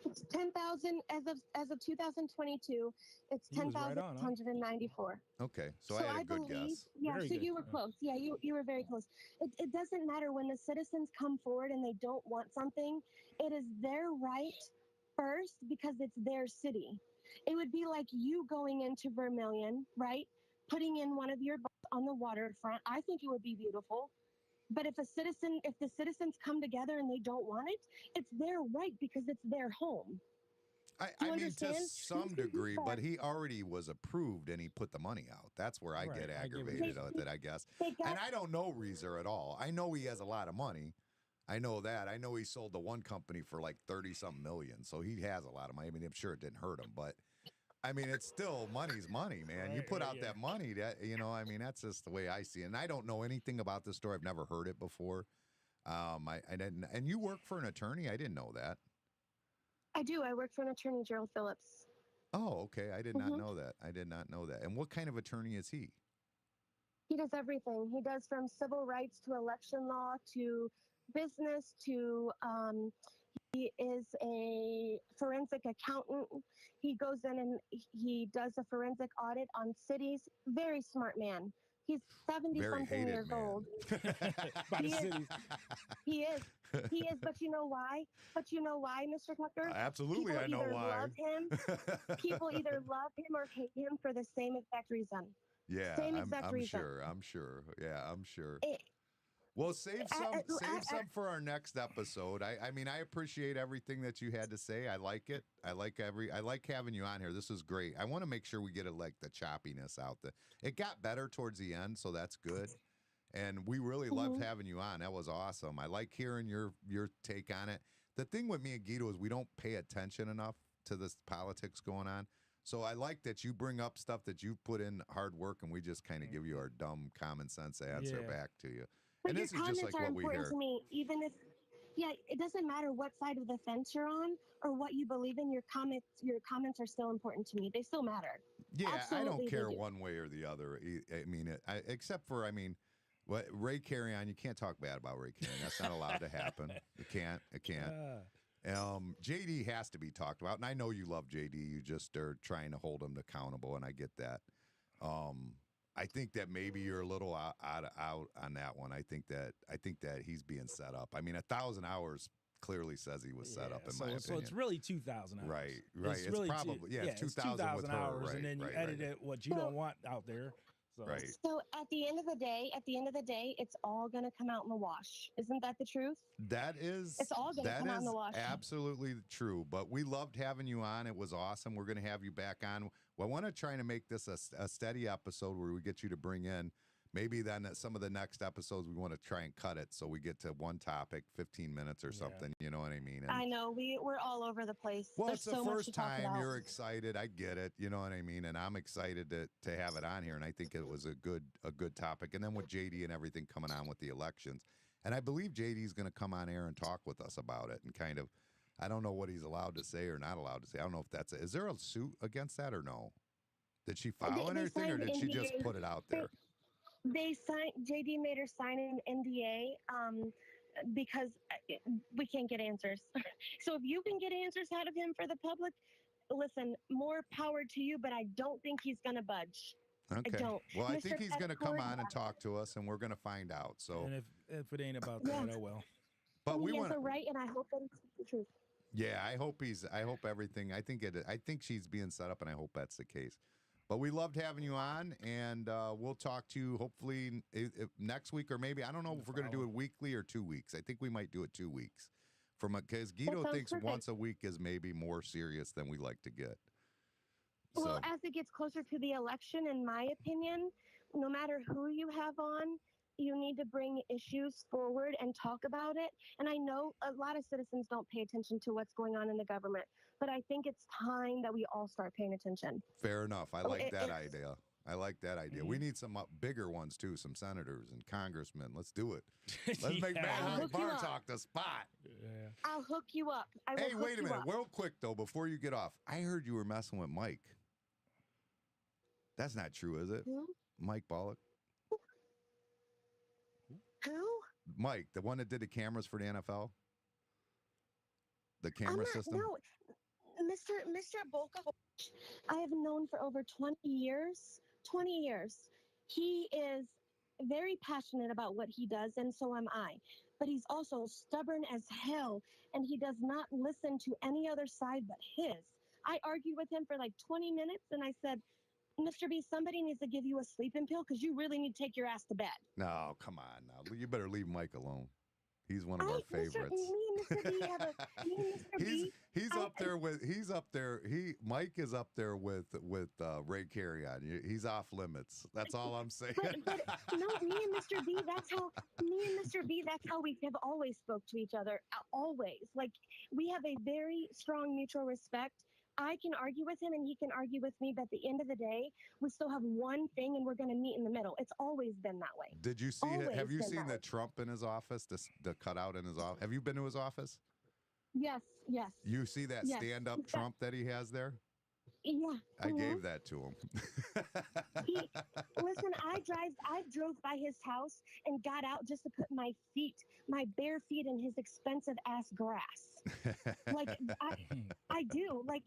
Speaker 8: It's 10,000 as of 2022. It's
Speaker 5: He was right on, huh?
Speaker 8: 10,694.
Speaker 1: Okay, so I had a good
Speaker 8: believe,
Speaker 1: guess.
Speaker 8: yeah.
Speaker 5: Very
Speaker 8: So
Speaker 5: good.
Speaker 8: you were close. Yeah, you were very close. It doesn't matter when the citizens come forward and they don't want something. It is their right first because it's their city. It would be like you going into Vermilion, right? Putting in one of your boats on the waterfront. I think it would be beautiful. But if the citizens come together and they don't want it, it's their right because it's their home.
Speaker 1: I
Speaker 8: you
Speaker 1: mean, to
Speaker 8: understand?
Speaker 1: some degree, but he already was approved and he put the money out. That's where I
Speaker 5: Right,
Speaker 1: get
Speaker 5: I give you
Speaker 1: aggravated
Speaker 8: that.
Speaker 1: with it, I guess.
Speaker 8: They got-
Speaker 1: And I don't know Reeser at all. I know he has a lot of money. I know that. I know he sold to one company for like 30-something million. So he has a lot of money. I mean, I'm sure it didn't hurt him, but I mean, it's still money's money, man. You
Speaker 5: Right,
Speaker 1: put
Speaker 5: right,
Speaker 1: out
Speaker 5: yeah.
Speaker 1: that money, that I mean, that's just the way I see it. And I don't know anything about this story. I've never heard it before. I didn't. And you work for an attorney? I didn't know that.
Speaker 8: I do. I work for an attorney, Gerald Phillips.
Speaker 1: Oh, okay. I did not know that. I did not know that. And what kind of attorney is he?
Speaker 8: He does everything. He does from civil rights to election law to business to he is a forensic accountant. He goes in and he does a forensic audit on cities. Very smart man. He's 70
Speaker 1: Very
Speaker 8: something
Speaker 1: hated
Speaker 8: years
Speaker 1: man.
Speaker 8: old.
Speaker 5: By the
Speaker 8: He is.
Speaker 5: city.
Speaker 8: He is. But you know why? Mr. Tucker?
Speaker 1: Absolutely,
Speaker 8: People
Speaker 1: I know
Speaker 8: either
Speaker 1: why.
Speaker 8: love him. People either love him or hate him for the same exact reason.
Speaker 1: Yeah,
Speaker 8: Same
Speaker 1: I'm
Speaker 8: exact reason.
Speaker 1: sure. I'm sure. Yeah, I'm sure.
Speaker 8: It-
Speaker 1: Well, save some for our next episode. I mean, I appreciate everything that you had to say. I like it. I like having you on here. This is great. I want to make sure we get the choppiness out there. It got better towards the end, so that's good. And we really loved having you on. That was awesome. I like hearing your take on it. The thing with me and Guido is we don't pay attention enough to this politics going on. So I like that you bring up stuff that you put in hard work, and we just kind of give you our dumb common sense answer
Speaker 5: Yeah.
Speaker 1: back to you.
Speaker 8: But
Speaker 1: And
Speaker 8: your
Speaker 1: this is just
Speaker 8: comments
Speaker 1: like
Speaker 8: are
Speaker 1: what we
Speaker 8: important
Speaker 1: hear.
Speaker 8: to me, even if, it doesn't matter what side of the fence you're on or what you believe in. Your comments are still important to me. They still matter.
Speaker 1: Yeah, I
Speaker 8: Absolutely
Speaker 1: don't
Speaker 8: they
Speaker 1: care
Speaker 8: do.
Speaker 1: one way or the other. I mean, except for, what Ray Carrion, you can't talk bad about Ray Carrion. That's not allowed to happen. It can't. JD has to be talked about, and I know you love JD. You just are trying to hold him accountable, and I get that. I think that maybe you're a little out on that one. I think that he's being set up. I mean, 1,000 hours clearly says he was set up in my opinion.
Speaker 5: So it's really 2,000 hours.
Speaker 1: Right.
Speaker 5: It's
Speaker 1: It's probably
Speaker 5: it's
Speaker 1: 2,000 with her,
Speaker 5: hours,
Speaker 1: right,
Speaker 5: and then you
Speaker 1: right,
Speaker 5: edit
Speaker 1: right.
Speaker 5: it what you don't want out there. So.
Speaker 1: Right.
Speaker 8: So at the end of the day, it's all going to come out in the wash. Isn't that the truth?
Speaker 1: That is
Speaker 8: It's all gonna come out in the wash.
Speaker 1: absolutely true. But we loved having you on. It was awesome. We're going to have you back on. Well, I want to try to make this a steady episode where we get you to bring in. Maybe then some of the next episodes we want to try and cut it so we get to one topic, 15 minutes or something. You know what I mean? And,
Speaker 8: I know we're all over the place.
Speaker 1: well,
Speaker 8: There's
Speaker 1: it's the
Speaker 8: so much
Speaker 1: first
Speaker 8: to talk
Speaker 1: time
Speaker 8: about.
Speaker 1: you're excited. I get it. You know what I mean? And I'm excited to have it on here. And I think it was a good topic. And then with JD and everything coming on with the elections, And I believe JD's going to come on air and talk with us about it and kind of, I don't know what he's allowed to say or not allowed to say. I don't know if that's, is there a suit against that or no? Did she file anything or did she just put it out there?
Speaker 8: They signed, JD made her sign an NDA because we can't get answers. So if you can get answers out of him for the public, listen, more power to you, but I don't think he's going to budge.
Speaker 1: Okay.
Speaker 8: I don't.
Speaker 1: Well, I think he's going to come on and talk to us, and we're going to find out. So,
Speaker 5: and if it ain't about that, oh well.
Speaker 1: But we
Speaker 8: want right, and I hope that it's the truth.
Speaker 1: Yeah, I hope everything. I think she's being set up, and I hope that's the case. But we loved having you on, and we'll talk to you hopefully next week, or maybe I don't know if we're going to do it weekly or 2 weeks. I think we might do it 2 weeks, because Guido thinks perfect. Once a week is maybe more serious than we like to get.
Speaker 8: Well, as it gets closer to the election, in my opinion, no matter who you have on, you need to bring issues forward and talk about it. And I know a lot of citizens don't pay attention to what's going on in the government, but I think it's time that we all start paying attention.
Speaker 1: Fair enough. I like that idea. I like that idea. Mm-hmm. We need some bigger ones, too, some senators and congressmen. Let's do it. Let's make Bar Talk the spot.
Speaker 8: Yeah. I'll hook you up.
Speaker 1: Hey, wait a minute. Real quick, though, before you get off. I heard you were messing with Mike. That's not true, is it?
Speaker 8: Who?
Speaker 1: Mike Bollock.
Speaker 8: Who?
Speaker 1: Mike, the one that did the cameras for the NFL? The camera system?
Speaker 8: No, Mr. Bolka, I have known for over 20 years. 20 years. He is very passionate about what he does, and so am I. But he's also stubborn as hell, and he does not listen to any other side but his. I argued with him for like 20 minutes, and I said, Mr. B, somebody needs to give you a sleeping pill because you really need to take your ass to bed.
Speaker 1: No, come on now. You better leave Mike alone. He's one of our favorites.
Speaker 8: Me and Mr. B have a.
Speaker 1: Mike is up there with Ray Carrion. He's off limits. That's all I'm saying.
Speaker 8: But no, me and Mr. B, that's how we have always spoke to each other. Always. Like, we have a very strong mutual respect. I can argue with him and he can argue with me, but at the end of the day, we still have one thing and we're going to meet in the middle. It's always been that way.
Speaker 1: Did you see it? Have you seen the Trump in his office, the cutout in his office? Have you been to his office?
Speaker 8: Yes.
Speaker 1: You see that stand-up Trump that he has there?
Speaker 8: Yeah.
Speaker 1: I gave that to him.
Speaker 8: Listen, I drove by his house and got out just to put my bare feet in his expensive ass grass. Like, I do. Like,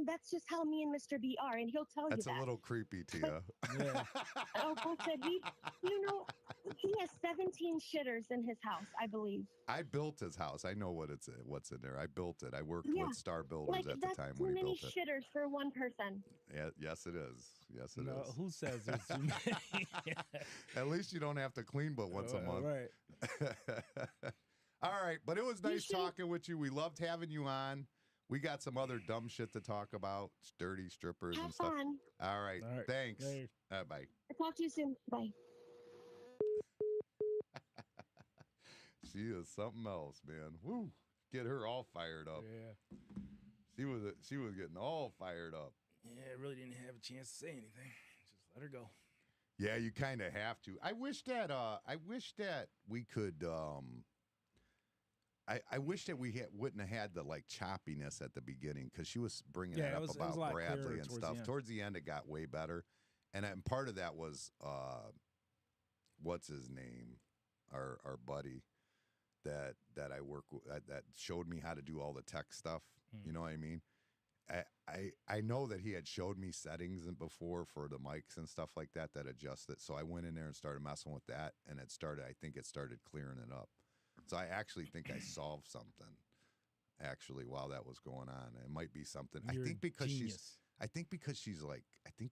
Speaker 8: that's just how me and Mr. B are, and he'll tell you that.
Speaker 1: That's a little creepy, Tia.
Speaker 5: Yeah.
Speaker 8: Oh, bullshit. He has 17 shitters in his house, I believe.
Speaker 1: I built his house. I know what's in there. I built it. I worked with Star Builders at the time when he built it.
Speaker 8: That's too many shitters for one person.
Speaker 1: Yeah, yes, it is. Yes, it is.
Speaker 5: Who says there's too many?
Speaker 1: At least you don't have to clean but once a month.
Speaker 5: Right.
Speaker 1: All right, but it was nice talking with you. We loved having you on. We got some other dumb shit to talk about, dirty strippers and stuff.
Speaker 8: Fun.
Speaker 1: All right. Thanks. Bye.
Speaker 8: I'll talk to you soon. Bye.
Speaker 1: She is something else, man. Woo. Get her all fired up.
Speaker 5: Yeah.
Speaker 1: She was getting all fired up.
Speaker 5: Yeah, I really didn't have a chance to say anything. Just let her go.
Speaker 1: Yeah, you kind of have to. I wish that we could I wish that we wouldn't have had the like choppiness at the beginning, because she was bringing it up about Bradley and stuff. Towards the end, it got way better, and part of that was what's his name, our buddy that I work with that showed me how to do all the tech stuff. You know what I mean? I know that he had showed me settings before for the mics and stuff like that adjusted. So I went in there and started messing with that, and I think it started clearing it up. So I actually think I solved something actually while that was going on. It might be something.
Speaker 5: You're
Speaker 1: I think because
Speaker 5: genius.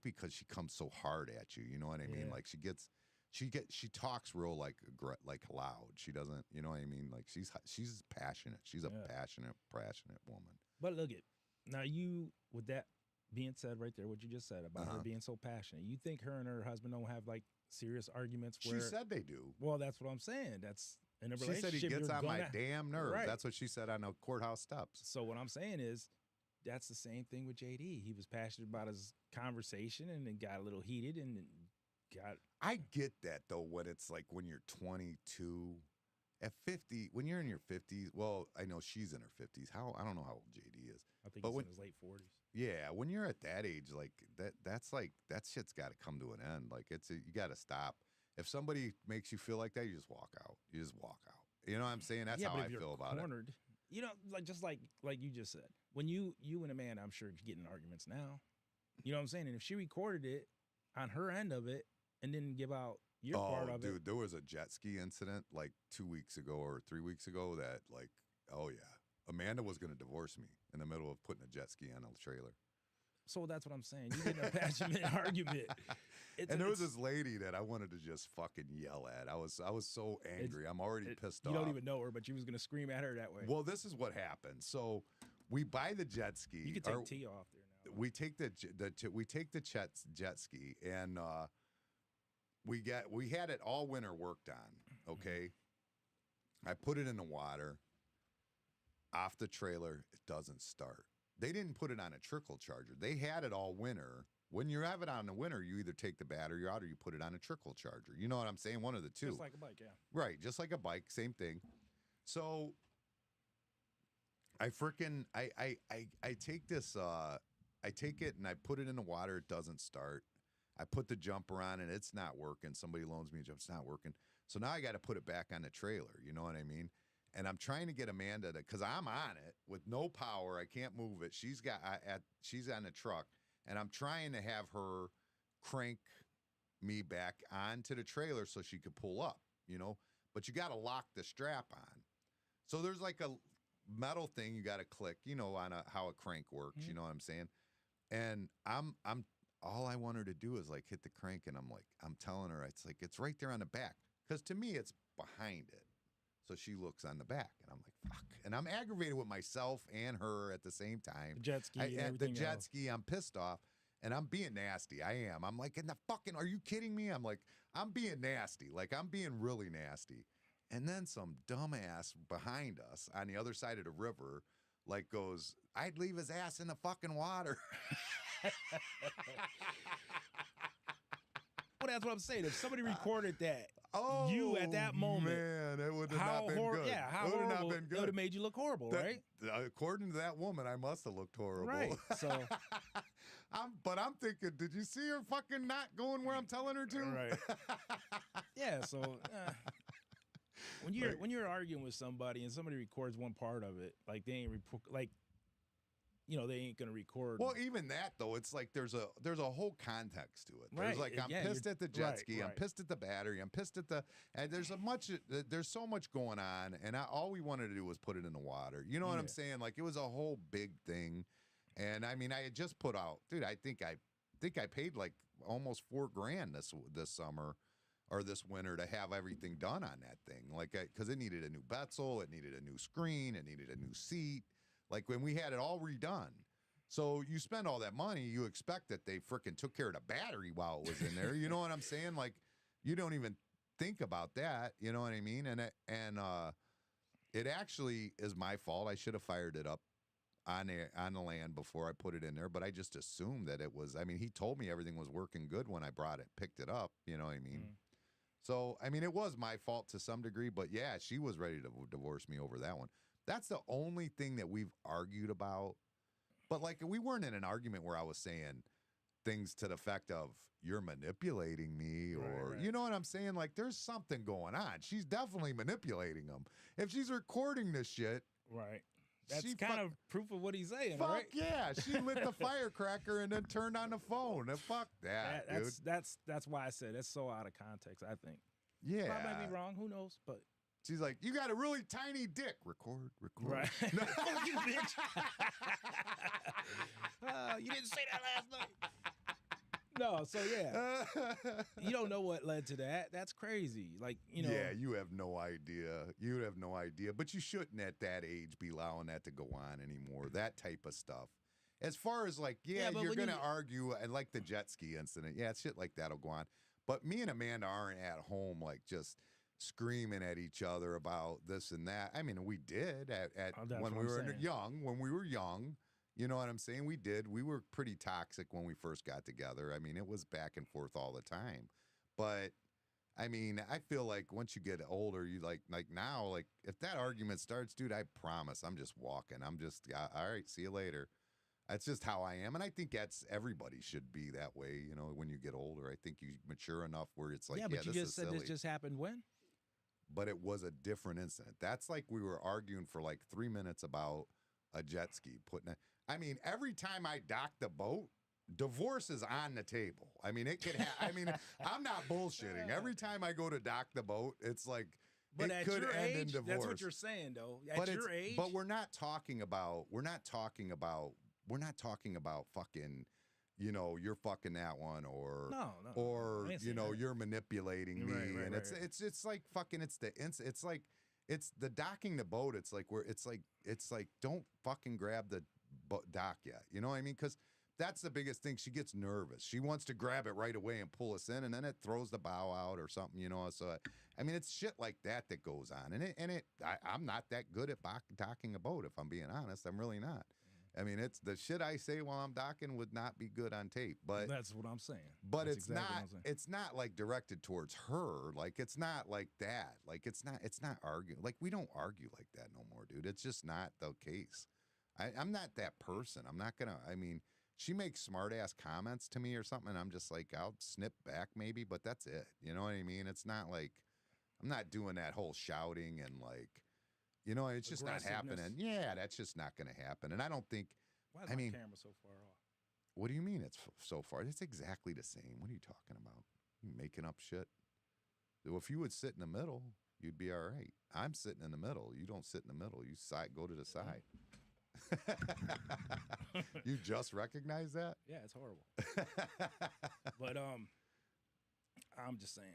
Speaker 1: because she comes so hard at you. You know what I mean? Like she talks real like loud. She doesn't. You know what I mean? Like she's passionate. She's a passionate woman.
Speaker 5: But look it. Now you, with that being said right there, what you just said about her being so passionate, you think her and her husband don't have like serious arguments where...
Speaker 1: She said they do.
Speaker 5: Well, that's what I'm saying. That's in a relationship.
Speaker 1: She said he gets on my damn nerves. Right. That's what she said on the courthouse steps.
Speaker 5: So what I'm saying is that's the same thing with JD. He was passionate about his conversation and then got a little heated and got...
Speaker 1: I get that, though, when it's like when you're 22 at 50, when you're in your 50s, well, I know she's in her 50s. I don't know how old JD is.
Speaker 5: I think
Speaker 1: but
Speaker 5: he's in his late 40s.
Speaker 1: Yeah, when you're at that age, like that's like that shit's got to come to an end. Like you got to stop. If somebody makes you feel like that, you just walk out. You just walk out. You know what I'm saying? That's how I feel about it.
Speaker 5: You know, like you just said, when you and a man, I'm sure, get in arguments now. You know what I'm saying? And if she recorded it on her end of it and didn't give out your part of it.
Speaker 1: Oh, dude, there was a jet ski incident like 2 weeks ago or 3 weeks ago that, like, oh yeah, Amanda was going to divorce me in the middle of putting a jet ski on a trailer.
Speaker 5: So that's what I'm saying. You get in a passionate argument.
Speaker 1: And there was this lady that I wanted to just fucking yell at. I was so angry. I'm already pissed off.
Speaker 5: You don't even know her, but you was going to scream at her that way.
Speaker 1: Well, this is what happened. So we buy the jet ski.
Speaker 5: You can take Tia off there now.
Speaker 1: We take the jet ski, and we had it all winter worked on. Okay, I put it in the water. Off the trailer, it doesn't start. They didn't put it on a trickle charger. They had it all winter. When you have it on the winter, you either take the battery out or you put it on a trickle charger. You know what I'm saying? One of the two.
Speaker 5: Just like a bike, yeah.
Speaker 1: Right, just like a bike, same thing. So I take this I take it and I put it in the water, it doesn't start. I put the jumper on and it's not working. Somebody loans me a jumper, it's not working. So now I got to put it back on the trailer, you know what I mean? And I'm trying to get Amanda to, because I'm on it with no power. I can't move it. She's on the truck, and I'm trying to have her crank me back onto the trailer so she could pull up, you know. But you got to lock the strap on. So there's like a metal thing you got to click, you know, on how a crank works. You know what I'm saying? And I'm all I want her to do is like hit the crank, and I'm telling her it's like it's right there on the back, because to me it's behind it. So she looks on the back, and I'm like, fuck. And I'm aggravated with myself and her at the same time.
Speaker 5: The jet ski.
Speaker 1: Ski, I'm pissed off, and I'm being nasty. I am. I'm like, are you kidding me? I'm like, I'm being nasty. Like, I'm being really nasty. And then some dumbass behind us on the other side of the river, like, goes, I'd leave his ass in the fucking water.
Speaker 5: Well, that's what I'm saying. If somebody recorded that,
Speaker 1: oh,
Speaker 5: you at that moment,
Speaker 1: man, it would have not been good.
Speaker 5: Yeah, how
Speaker 1: it would
Speaker 5: horrible.
Speaker 1: Not been good.
Speaker 5: It would have made you look horrible, right?
Speaker 1: According to that woman, I must have looked horrible.
Speaker 5: Right. So,
Speaker 1: but I'm thinking, did you see her fucking not going where I'm telling her to?
Speaker 5: Right. Yeah. So, when you're arguing with somebody and somebody records one part of it, like they ain't they ain't gonna record.
Speaker 1: Well, even that though, it's like there's a whole context to it. There's
Speaker 5: right.
Speaker 1: like I'm pissed at the jet ski,
Speaker 5: right.
Speaker 1: I'm pissed at the battery, I'm pissed at and there's so much going on, and all we wanted to do was put it in the water. You know what I'm saying? Like it was a whole big thing, and I mean I had just put out, dude. I think I paid like almost $4,000 this summer or this winter to have everything done on that thing, like because it needed a new bezel, it needed a new screen, it needed a new seat. Like when we had it all redone. So you spend all that money, you expect that they frickin' took care of the battery while it was in there. You know what I'm saying? Like you don't even think about that. You know what I mean? And it actually is my fault. I should have fired it up on the land before I put it in there. But I just assumed that it was. I mean, he told me everything was working good when I picked it up. You know what I mean? So I mean, it was my fault to some degree. But yeah, she was ready to divorce me over that one. That's the only thing that we've argued about. But like we weren't in an argument where I was saying things to the effect of you're manipulating me or right. You know what I'm saying? Like there's something going on. She's definitely manipulating him. If she's recording this shit.
Speaker 5: Right. That's kind of proof of what he's saying, right?
Speaker 1: Fuck yeah. She lit the firecracker and then turned on the phone. And fuck that, dude.
Speaker 5: That's why I said it's so out of context, I think.
Speaker 1: Yeah.
Speaker 5: I might be wrong. Who knows? But
Speaker 1: she's like, you got a really tiny dick. Record.
Speaker 5: Right.
Speaker 1: No.
Speaker 5: Fuck you, bitch. You didn't say that last night. No, so yeah. You don't know what led to that. That's crazy. Like, you know.
Speaker 1: Yeah, you have no idea. You have no idea. But you shouldn't at that age be allowing that to go on anymore. That type of stuff. As far as like, you're going to argue, and like the jet ski incident. Yeah, shit like that'll go on. But me and Amanda aren't at home like just screaming at each other about this and that. I mean, we did when we were young. You know what I'm saying? We did. We were pretty toxic when we first got together. I mean, it was back and forth all the time. But I mean, I feel like once you get older, you like now, like if that argument starts, dude, I promise I'm just walking. I'm just, all right, see you later. That's just how I am. And I think everybody should be that way, you know, when you get older. I think you mature enough where it's like,
Speaker 5: yeah, but you
Speaker 1: this
Speaker 5: just
Speaker 1: is
Speaker 5: said
Speaker 1: silly.
Speaker 5: this just happened when?
Speaker 1: But it was a different incident. That's like we were arguing for like 3 minutes about a jet ski. I mean, every time I dock the boat, divorce is on the table. I mean, it could I mean, I'm not bullshitting. Every time I go to dock the boat, it's like,
Speaker 5: But
Speaker 1: it
Speaker 5: at
Speaker 1: could
Speaker 5: your
Speaker 1: end in
Speaker 5: age,
Speaker 1: divorce.
Speaker 5: that's what you're saying, though. At your age,
Speaker 1: But we're not talking about fucking, you know, you're fucking that one or
Speaker 5: No,
Speaker 1: or
Speaker 5: I ain't
Speaker 1: you know,
Speaker 5: saying that.
Speaker 1: you're manipulating me,
Speaker 5: Right,
Speaker 1: and it's like fucking it's the docking the boat. It's like it's like don't fucking grab the dock yet. You know what I mean? Because that's the biggest thing. She gets nervous. She wants to grab it right away and pull us in, and then it throws the bow out or something, you know. So, I mean, it's shit like that that goes on, and I'm not that good at docking a boat. If I'm being honest, I'm really not. I mean, it's the shit I say while I'm docking would not be good on tape, but
Speaker 5: that's what I'm saying.
Speaker 1: But
Speaker 5: That's
Speaker 1: it's
Speaker 5: exactly what I'm
Speaker 1: not.
Speaker 5: saying.
Speaker 1: It's not like directed towards her. Like it's not like that. Like it's not arguing. Like we don't argue like that no more, dude. It's just not the case. I'm not that person. I'm not gonna. I mean, she makes smart ass comments to me or something, and I'm just like, I'll snip back maybe, but that's it. You know what I mean? It's not like I'm not doing that whole shouting and like, you know, it's just not happening. Yeah, that's just not going to happen. And I don't think.
Speaker 5: Why is my camera so far off?
Speaker 1: What do you mean it's so far? It's exactly the same. What are you talking about? You making up shit? Well, if you would sit in the middle, you'd be all right. I'm sitting in the middle. You don't sit in the middle. You go to the side. You just recognize that?
Speaker 5: Yeah, it's horrible. But I'm just saying,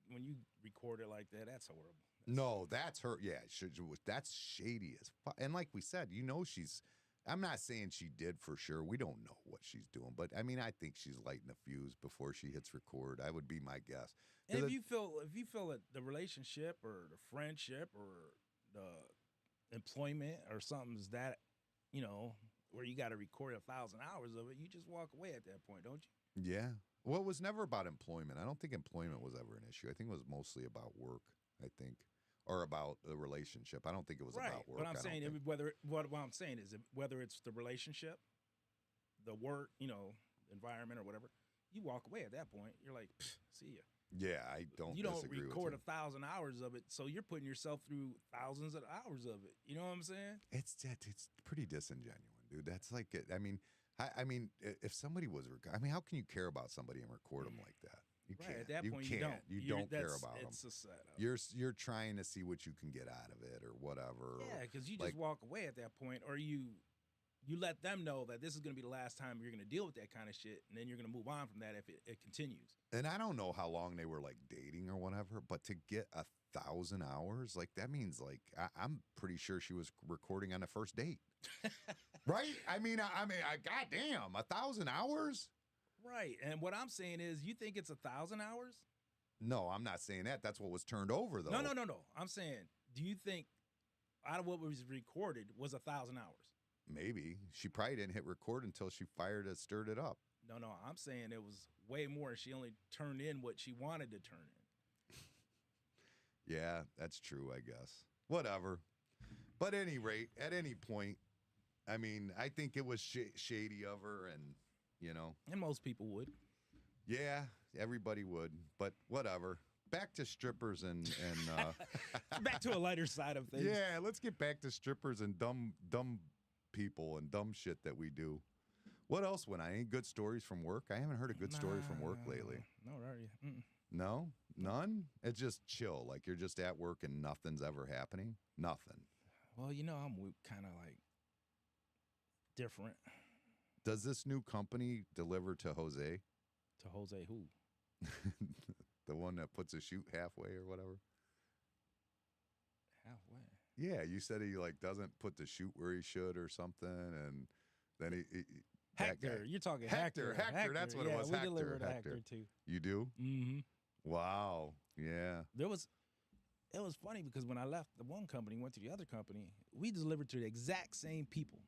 Speaker 5: when you record it like that, that's horrible.
Speaker 1: No, that's her. Yeah, that's shady as fuck. And like we said, you know, I'm not saying she did for sure. We don't know what she's doing, but I mean, I think she's lighting the fuse before she hits record. I would be my guess.
Speaker 5: And if you feel that the relationship or the friendship or the employment or something's that, you know, where you got to record 1,000 hours of it, you just walk away at that point, don't you?
Speaker 1: Yeah. Well, it was never about employment. I don't think employment was ever an issue. I think it was mostly about work, I think, or about the relationship. I don't think it was about work.
Speaker 5: But I'm saying what I'm saying is whether it's the relationship, the work, you know, environment or whatever, you walk away at that point. You're like, see ya.
Speaker 1: Yeah, I don't.
Speaker 5: You don't
Speaker 1: disagree
Speaker 5: record
Speaker 1: with
Speaker 5: 1,000 hours of it, so you're putting yourself through thousands of hours of it. You know what I'm saying?
Speaker 1: It's pretty disingenuous, dude. That's like it. I mean, if somebody was, how can you care about somebody and record them like that? You can't.
Speaker 5: At that point,
Speaker 1: you don't care about them.
Speaker 5: It's a setup.
Speaker 1: You're trying to see what you can get out of it or whatever.
Speaker 5: Yeah, because you just walk away at that point, or you let them know that this is going to be the last time you're going to deal with that kind of shit, and then you're going to move on from that if it continues.
Speaker 1: And I don't know how long they were like dating or whatever, but to get 1,000 hours, like that means like I'm pretty sure she was recording on the first date, right? I mean, goddamn, 1,000 hours.
Speaker 5: Right, and what I'm saying is, you think it's 1,000 hours?
Speaker 1: No, I'm not saying that. That's what was turned over, though.
Speaker 5: No. I'm saying, do you think out of what was recorded was 1,000 hours?
Speaker 1: Maybe. She probably didn't hit record until she stirred it up.
Speaker 5: No, I'm saying it was way more. She only turned in what she wanted to turn in.
Speaker 1: Yeah, that's true, I guess. Whatever. But at any rate, at any point, I mean, I think it was shady of her, and, you know.
Speaker 5: And most people would.
Speaker 1: Yeah, everybody would. But whatever. Back to strippers and
Speaker 5: back to a lighter side of things.
Speaker 1: Yeah, let's get back to strippers and dumb people and dumb shit that we do. What else went on? Any good stories from work? I haven't heard a good story from work lately.
Speaker 5: No, are you?
Speaker 1: No? None? It's just chill. Like you're just at work and nothing's ever happening? Nothing.
Speaker 5: Well, you know, I'm kind of like different.
Speaker 1: Does this new company deliver to Jose?
Speaker 5: To Jose who?
Speaker 1: The one that puts a shoot halfway or whatever?
Speaker 5: Halfway?
Speaker 1: Yeah, you said he like doesn't put the shoot where he should or something, and then he
Speaker 5: Hector, you're talking
Speaker 1: Hector, that's what it was.
Speaker 5: We delivered to Hector too.
Speaker 1: You do?
Speaker 5: Mm-hmm.
Speaker 1: Wow. Yeah.
Speaker 5: It was funny because when I left the one company, went to the other company, we delivered to the exact same people.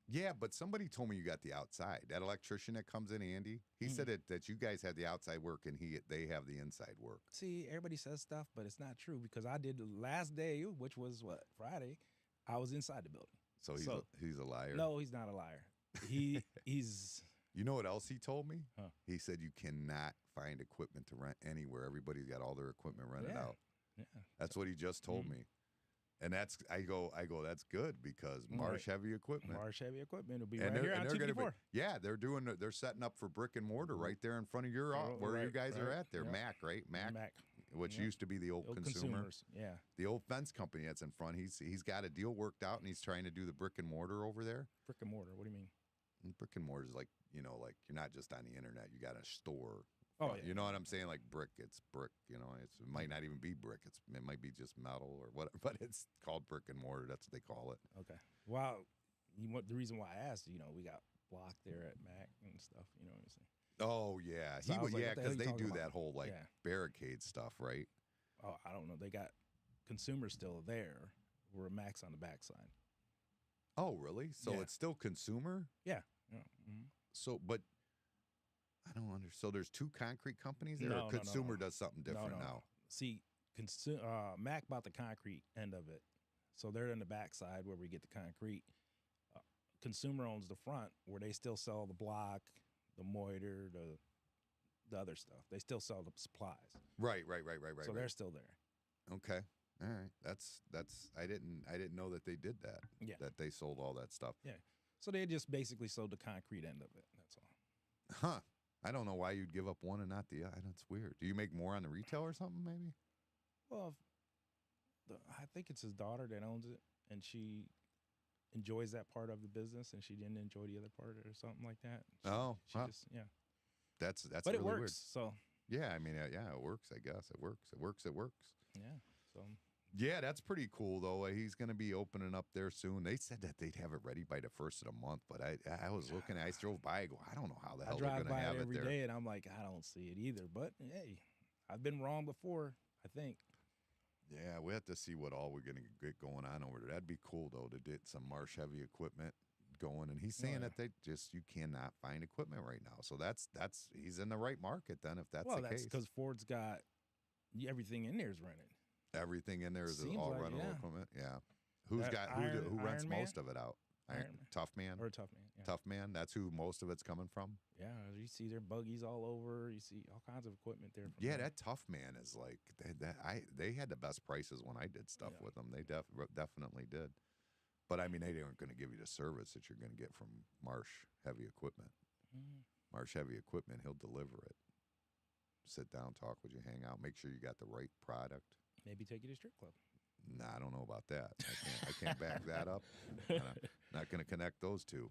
Speaker 1: Yeah, but somebody told me you got the outside. That electrician that comes in, Andy, he said that you guys had the outside work and they have the inside work.
Speaker 5: See, everybody says stuff, but it's not true because I did the last day, which was what, Friday. I was inside the building.
Speaker 1: So he's a liar.
Speaker 5: No, he's not a liar. He's.
Speaker 1: You know what else he told me?
Speaker 5: Huh.
Speaker 1: He said you cannot find equipment to rent anywhere. Everybody's got all their equipment rented out.
Speaker 5: Yeah.
Speaker 1: That's what he just told me. And I go, that's good because Marsh Heavy Equipment.
Speaker 5: Marsh Heavy Equipment will be right here on TV4.
Speaker 1: Yeah, they're setting up for brick and mortar right there in front of your where you guys are at there. Yep. Mac, right? Mac. Which used to be the old Consumers.
Speaker 5: Yeah.
Speaker 1: The old fence company that's in front. He's got a deal worked out and he's trying to do the brick and mortar over there.
Speaker 5: Brick and mortar, what do you mean?
Speaker 1: Brick and mortar is like, like you're not just on the internet, you got a store.
Speaker 5: Oh, yeah.
Speaker 1: You know what I'm saying? Like brick, it's brick. It might not even be brick. It might be just metal or whatever, but it's called brick and mortar. That's what they call it.
Speaker 5: Okay. Well, the reason why I asked, we got blocked there at Mac and stuff. You know what I'm saying?
Speaker 1: Oh yeah,
Speaker 5: So
Speaker 1: because they do
Speaker 5: about?
Speaker 1: that whole barricade stuff, right?
Speaker 5: Oh, I don't know. They got Consumers still there. We're Mac's on the backside.
Speaker 1: Oh really? So
Speaker 5: Yeah.
Speaker 1: it's still Consumer?
Speaker 5: Yeah. Mm-hmm.
Speaker 1: So, but I don't understand. So there's two concrete companies there, or Consumer does something different now?
Speaker 5: See, Mac bought the concrete end of it. So they're in the backside where we get the concrete. Consumer owns the front where they still sell the block, the mortar, the other stuff. They still sell the supplies.
Speaker 1: Right.
Speaker 5: So they're still there.
Speaker 1: Okay. All right. That's I didn't know that they did that.
Speaker 5: Yeah.
Speaker 1: That they sold all that stuff.
Speaker 5: Yeah. So they just basically sold the concrete end of it. That's all.
Speaker 1: Huh. I don't know why you'd give up one and not the other. That's weird. Do you make more on the retail or something, maybe?
Speaker 5: Well, I think it's his daughter that owns it, and she enjoys that part of the business, and she didn't enjoy the other part or something like that. She just, yeah.
Speaker 1: That's
Speaker 5: but
Speaker 1: really
Speaker 5: it works,
Speaker 1: weird.
Speaker 5: so.
Speaker 1: Yeah, I mean, yeah, it works, I guess. It works.
Speaker 5: Yeah, so.
Speaker 1: Yeah, that's pretty cool, though. He's going to be opening up there soon. They said that they'd have it ready by the 1st of the month, but I was looking, I drove by, I go, I don't know how the hell they're going to have it there. I drive by
Speaker 5: every day, and I'm like, I don't see it either. But, hey, I've been wrong before, I think.
Speaker 1: Yeah, we have to see what all we're going to get going on over there. That'd be cool, though, to get some Marsh Heavy Equipment going. And he's saying that you cannot find equipment right now. So he's in the right market then, if that's the case. Well, that's
Speaker 5: because Ford's got everything in there is rented.
Speaker 1: Everything in there is all rentable equipment. Yeah. Who rents most of it out? Tough Man?
Speaker 5: Or Tough Man. Yeah.
Speaker 1: Tough Man. That's who most of it's coming from.
Speaker 5: Yeah. You see their buggies all over. You see all kinds of equipment there.
Speaker 1: Yeah, that Tough Man is like they had the best prices when I did stuff with them. They definitely did. But I mean, they aren't going to give you the service that you're going to get from Marsh Heavy Equipment. Mm-hmm. Marsh Heavy Equipment, he'll deliver it. Sit down, talk with you, hang out, make sure you got the right product.
Speaker 5: Maybe take you to a strip club.
Speaker 1: Nah, I don't know about that. I can't back that up. Not going to connect those two.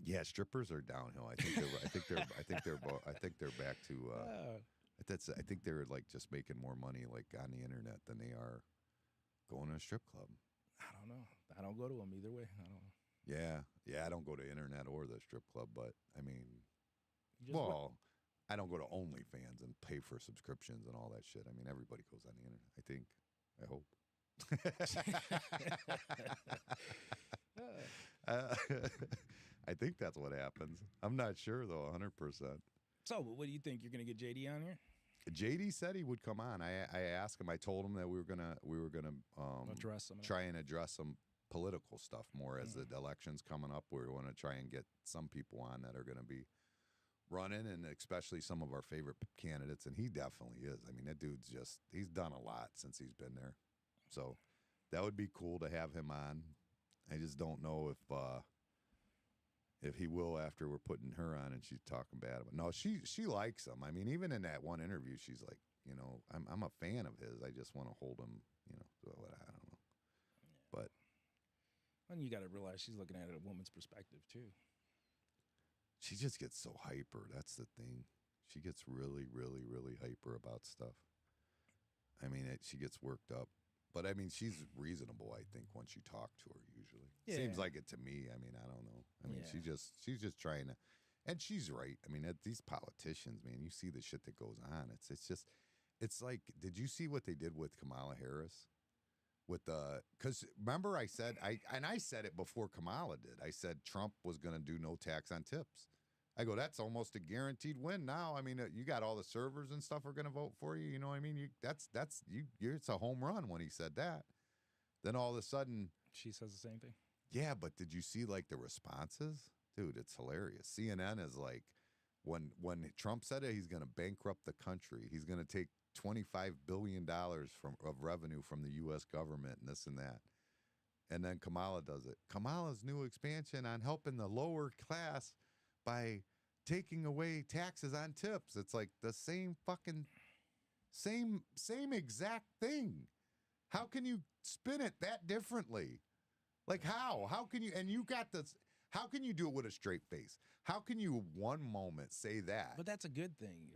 Speaker 1: Yeah, strippers are downhill. I think they're back to. I think they're like just making more money like on the internet than they are going to a strip club.
Speaker 5: I don't know. I don't go to them either way. I don't know.
Speaker 1: Yeah. I don't go to internet or the strip club, but I mean, I don't go to OnlyFans and pay for subscriptions and all that shit. I mean, everybody goes on the internet. I hope. I think that's what happens. I'm not sure though, 100%.
Speaker 5: So, what do you think? You're gonna get JD on here?
Speaker 1: JD said he would come on. I asked him. I told him that we were gonna try and address some political stuff more as the election's coming up. We want to try and get some people on that are going to be running, and especially some of our favorite candidates. And he definitely is. I mean, that dude's he's done a lot since he's been there. So that would be cool to have him on. I just don't know if he will after we're putting her on and she's talking bad about. No, she likes him. I mean, even in that one interview, she's like, I'm a fan of his. I just want to hold him. I don't know, but.
Speaker 5: And you got to realize she's looking at it a woman's perspective too.
Speaker 1: She just gets so hyper. That's the thing. She gets really, really, really hyper about stuff. I mean, she gets worked up. But I mean, she's reasonable, I think, once you talk to her usually. Yeah. Seems like it to me. I mean, I don't know. I mean, she's just trying to, and she's right. I mean, these politicians, man, you see the shit that goes on. It's like, did you see what they did with Kamala Harris? because remember I said I said it before Kamala did. I said Trump was going to do no tax on tips. I go, that's almost a guaranteed win now. I mean, you got all the servers and stuff are going to vote for you. You know what I mean? It's a home run when he said that. Then all of a sudden,
Speaker 5: She says the same thing.
Speaker 1: yeah, but did you see like the responses? Dude, it's hilarious. CNN is like, when Trump said it, he's going to bankrupt the country. He's going to take $25 billion of revenue from the U.S. government and this and that. And then Kamala does it. Kamala's new expansion on helping the lower class by taking away taxes on tips. It's like the same fucking, same exact thing. How can you spin it that differently? Like how? How can you, and you got this, how can you do it with a straight face? How can you one moment say that?
Speaker 5: But that's a good thing.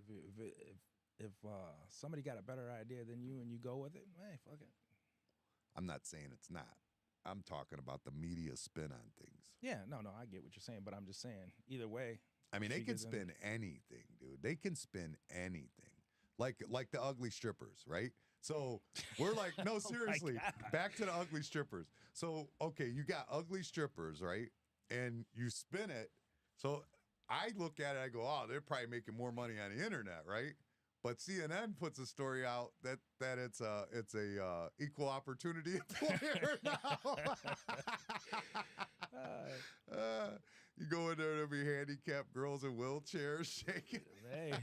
Speaker 5: If somebody got a better idea than you and you go with it, hey, fuck it.
Speaker 1: I'm not saying it's not. I'm talking about the media spin on things.
Speaker 5: Yeah, no, I get what you're saying, but I'm just saying, either way.
Speaker 1: I mean, they can spin anything, dude. They can spin anything. Like the ugly strippers, right? So we're like, no, seriously, back to the ugly strippers. So, okay, you got ugly strippers, right? And you spin it. So I look at it, I go, oh, they're probably making more money on the internet, right? But CNN puts a story out that it's a equal opportunity employer now. You go in there, there'll be handicapped girls in wheelchairs shaking.
Speaker 5: Hey,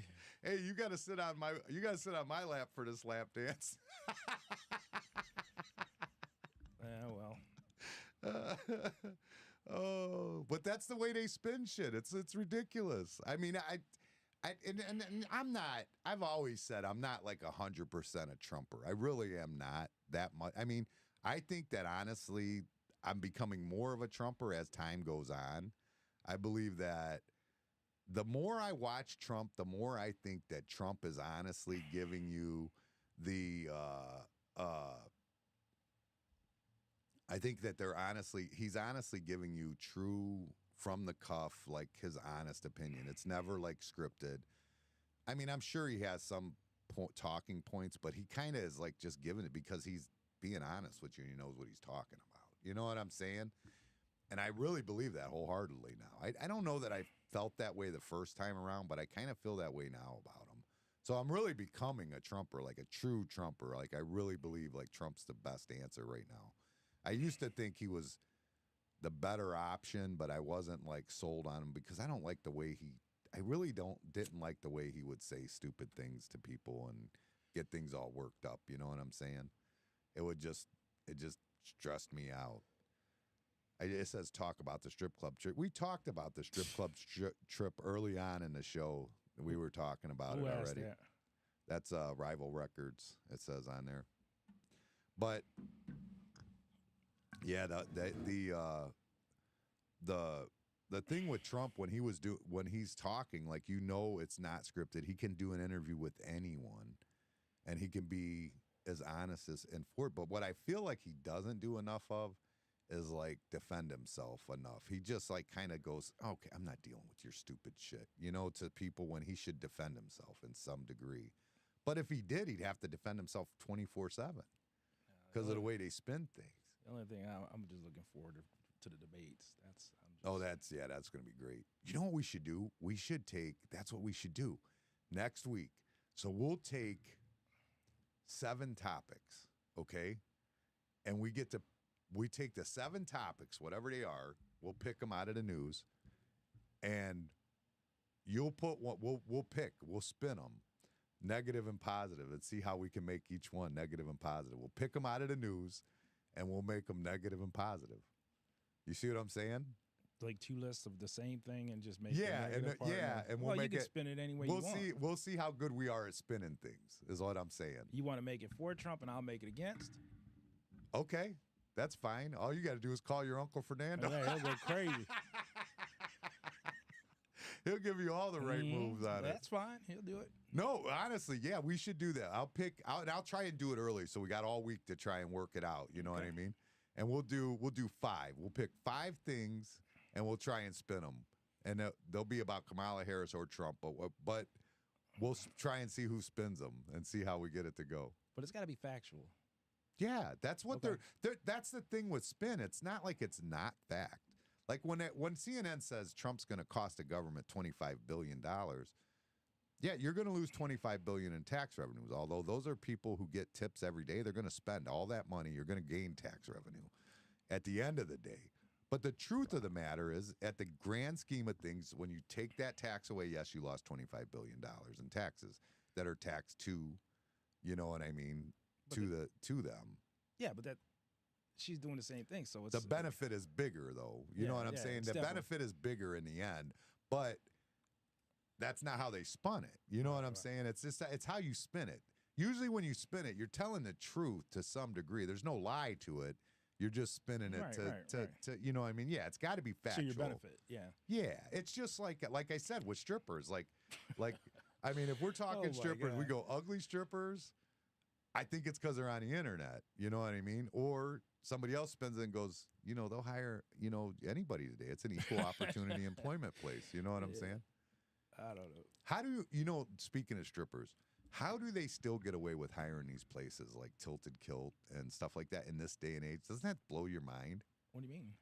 Speaker 1: hey, you got to sit on my lap for this lap dance.
Speaker 5: yeah, well.
Speaker 1: Oh, but that's the way they spin shit. It's ridiculous. I mean, and I'm not. I've always said I'm not like 100% a Trumper. I really am not that much. I mean, I think that honestly, I'm becoming more of a Trumper as time goes on. I believe that the more I watch Trump, the more I think that Trump is honestly giving you the. I think that he's honestly giving you true from the cuff, like his honest opinion. It's never like scripted. I mean, I'm sure he has some talking points, but he kind of is like just giving it because he's being honest with you and he knows what he's talking about. You know what I'm saying? And I really believe that wholeheartedly now. I don't know that I felt that way the first time around, but I kind of feel that way now about him. So I'm really becoming a Trumper, like a true Trumper. Like I really believe like Trump's the best answer right now. I used to think he was the better option, but I wasn't like sold on him because I don't like the way didn't like the way he would say stupid things to people and get things all worked up. You know what I'm saying? It just stressed me out. It says talk about the strip club trip. We talked about the strip club trip early on in the show. We were talking about it already.
Speaker 5: That?
Speaker 1: That's Rival Records. It says on there, but. Yeah, the thing with Trump when he's talking, like it's not scripted. He can do an interview with anyone, and he can be as honest as and forward. But what I feel like he doesn't do enough of is like defend himself enough. He just like kind of goes, okay, I'm not dealing with your stupid shit, to people when he should defend himself in some degree. But if he did, he'd have to defend himself 24/7 because of the way they spin things.
Speaker 5: The only thing I'm just looking forward to the debates. That's going to be great. You know what we should do? That's what we should do next week. So we'll take 7 topics, okay? And we take the 7 topics, whatever they are, we'll pick them out of the news, and you'll put what we'll spin them, negative and positive, and see how we can make each one negative and positive. We'll pick them out of the news, and we'll make them negative and positive. You see what I'm saying? Like 2 lists of the same thing and just make
Speaker 1: and we'll make
Speaker 5: you can spin it any way you want.
Speaker 1: We'll see how good we are at spinning things. Is what I'm saying.
Speaker 5: You want to make it for Trump, and I'll make it against.
Speaker 1: Okay, that's fine. All you got to do is call your Uncle Fernando.
Speaker 5: Okay, he'll go crazy.
Speaker 1: He'll give you all the right moves on it.
Speaker 5: That's fine. He'll do it.
Speaker 1: No, honestly, yeah, we should do that. I'll try and do it early, so we got all week to try and work it out. You know what I mean? And we'll do 5. We'll pick 5 things, and we'll try and spin them. And they'll be about Kamala Harris or Trump, but we'll try and see who spins them and see how we get it to go.
Speaker 5: But it's got to be factual.
Speaker 1: Yeah, that's what they're that's the thing with spin. It's not like it's not fact. Like when CNN says Trump's going to cost the government $25 billion, yeah, you're going to lose $25 billion in tax revenues. Although those are people who get tips every day, they're going to spend all that money. You're going to gain tax revenue at the end of the day. But the truth of the matter is, at the grand scheme of things, when you take that tax away, yes, you lost $25 billion in taxes that are taxed to, you know what I mean, to them.
Speaker 5: Yeah, but that she's doing the same thing. So it's
Speaker 1: the benefit is bigger, though. You know what I'm saying? The benefit is bigger in the end, but that's not how they spun it. You know what I'm saying? It's just it's how you spin it. Usually, when you spin it, you're telling the truth to some degree. There's no lie to it. You're just spinning it to you know what I mean? Yeah, it's got to be factual.
Speaker 5: To your benefit, yeah.
Speaker 1: Yeah, it's just like I said with strippers. Like I mean, if we're talking strippers, we go ugly strippers. I think it's because they're on the internet. You know what I mean? Or somebody else spins it and goes, you know, they'll hire, you know, anybody today. It's an equal opportunity employment place. You know what I'm saying?
Speaker 5: I don't know.
Speaker 1: How do you know, speaking of strippers, how do they still get away with hiring these places like Tilted Kilt and stuff like that in this day and age? Doesn't that blow your mind?
Speaker 5: What do you mean?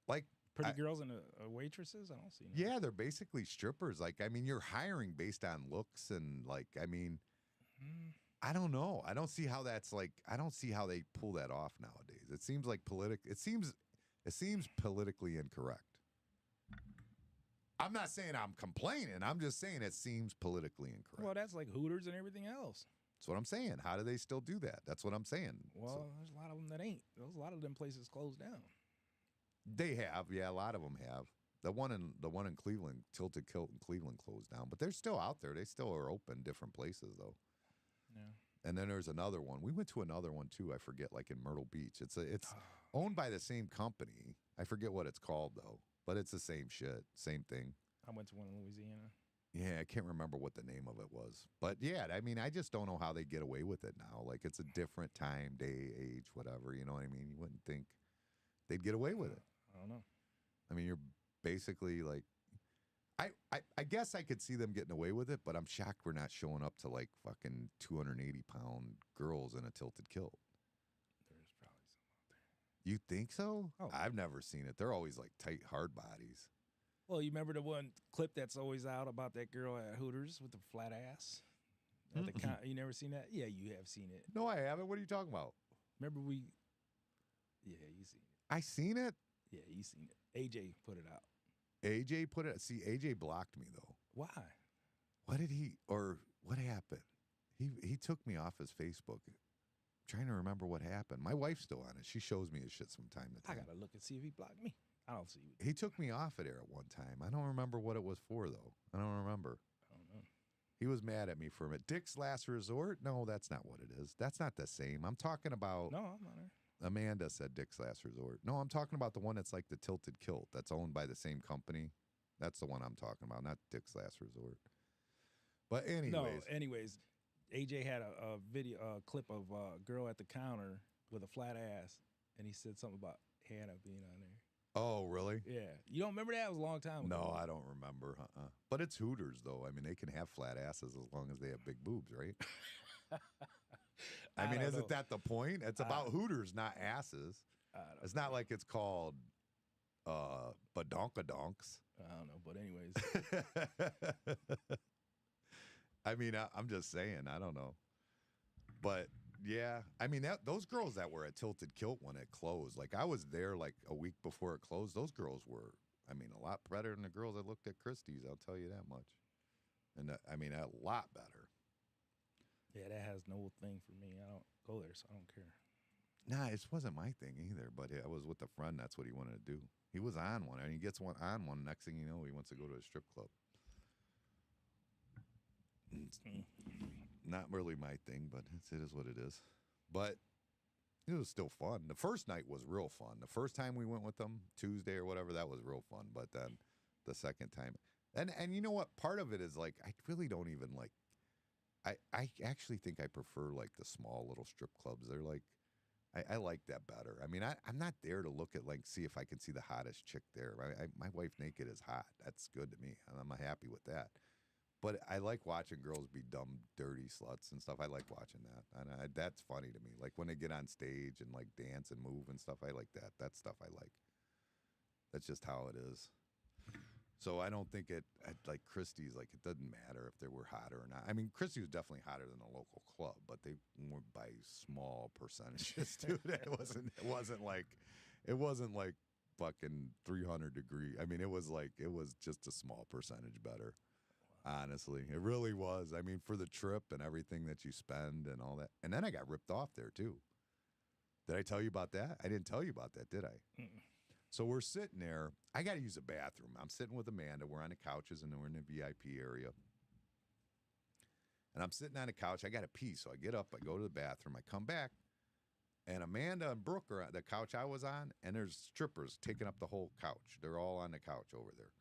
Speaker 1: Like
Speaker 5: pretty girls and waitresses? I don't see.
Speaker 1: Yeah, they're basically strippers. Like, I mean, you're hiring based on looks and like, I mean, I don't know. I don't see how that's like. I don't see how they pull that off nowadays. It seems like It seems politically incorrect. I'm not saying I'm complaining. I'm just saying it seems politically incorrect.
Speaker 5: Well, that's like Hooters and everything else.
Speaker 1: That's what I'm saying. How do they still do that? That's what I'm saying.
Speaker 5: Well, there's a lot of them that ain't. There's a lot of them places closed down.
Speaker 1: They have, yeah. A lot of them have. The one in Cleveland, Tilted Kilt in Cleveland, closed down, but they're still out there. They still are open, different places though.
Speaker 5: Yeah.
Speaker 1: And then there's another one. We went to another one too. I forget, like in Myrtle Beach. It's owned by the same company. I forget what it's called though, but it's the same shit, same thing.
Speaker 5: I went to one in Louisiana.
Speaker 1: Yeah, I can't remember what the name of it was. But yeah, I mean, I just don't know how they get away with it now. Like it's a different time, day, age, whatever. You know what I mean? You wouldn't think they'd get away with it.
Speaker 5: I don't know.
Speaker 1: I mean, you're basically like, I guess I could see them getting away with it, but I'm shocked we're not showing up to like fucking 280-pound girls in a tilted kilt.
Speaker 5: There's probably some out there.
Speaker 1: You think so?
Speaker 5: Oh,
Speaker 1: I've never seen it. They're always like tight, hard bodies.
Speaker 5: Well, you remember the one clip that's always out about that girl at Hooters with the flat ass? You never seen that? Yeah, you have seen it.
Speaker 1: No, I haven't. What are you talking about?
Speaker 5: Remember Yeah, you seen it.
Speaker 1: I seen it?
Speaker 5: Yeah, you seen it. AJ put it out.
Speaker 1: AJ put it. See, AJ blocked me though.
Speaker 5: Why?
Speaker 1: What happened? He took me off his Facebook. I'm trying to remember what happened. My wife's still on it. She shows me his shit from time to time.
Speaker 5: I gotta look and see if he blocked me. I don't see.
Speaker 1: He took me off of there at one time. I don't remember what it was for though. I don't remember.
Speaker 5: I don't know.
Speaker 1: He was mad at me for a minute. Dick's Last Resort? No, that's not what it is. That's not the same. I'm talking about.
Speaker 5: No, I'm not there.
Speaker 1: Amanda said Dick's Last Resort. No, I'm talking about the one that's like the Tilted Kilt. That's owned by the same company. That's the one I'm talking about, not Dick's Last Resort. But anyways.
Speaker 5: No, anyways, AJ had a clip of a girl at the counter with a flat ass, and he said something about Hannah being on there.
Speaker 1: Oh, really?
Speaker 5: Yeah. You don't remember that? It was a long time ago.
Speaker 1: No, I don't remember. But it's Hooters, though. I mean, they can have flat asses as long as they have big boobs, right? I mean, isn't that the point? It's about Hooters, not asses. It's not like it's called badonkadonks.
Speaker 5: I don't know, but anyways.
Speaker 1: I mean, I'm just saying. I don't know. But, yeah. I mean, those girls that were at Tilted Kilt when it closed, like I was there like a week before it closed. Those girls were, I mean, a lot better than the girls I looked at Christie's. I'll tell you that much. And I mean, a lot better.
Speaker 5: Yeah, that has no thing for me. I don't go there, so I don't care.
Speaker 1: Nah, it wasn't my thing either, but I was with a friend. That's what he wanted to do. He was on one, and he gets on one. Next thing you know, he wants to go to a strip club. Not really my thing, but it is what it is. But it was still fun. The first night was real fun. The first time we went with them, Tuesday or whatever, that was real fun. But then the second time, and you know what? Part of it is like I really don't even like. I actually think I prefer like the small little strip clubs. They're like, I like that better. I mean, I'm not there to look at like see if I can see the hottest chick there. My wife naked is hot. That's good to me. I'm happy with that. But I like watching girls be dumb, dirty sluts and stuff. I like watching that. And that's funny to me. Like when they get on stage and like dance and move and stuff, I like that. That stuff I like. That's just how it is. So I don't think like Christie's, like it doesn't matter if they were hotter or not. I mean, Christie was definitely hotter than a local club, but they were by small percentages, dude. It wasn't like fucking 300 degree. I mean, it was just a small percentage better. Honestly, it really was. I mean, for the trip and everything that you spend and all that. And then I got ripped off there too. Did I tell you about that? I didn't tell you about that, did I? Mm-mm. So we're sitting there. I got to use a bathroom. I'm sitting with Amanda. We're on the couches and we're in the VIP area. And I'm sitting on the couch. I got to pee. So I get up. I go to the bathroom. I come back. And Amanda and Brooke are at the couch I was on. And there's strippers taking up the whole couch. They're all on the couch over there.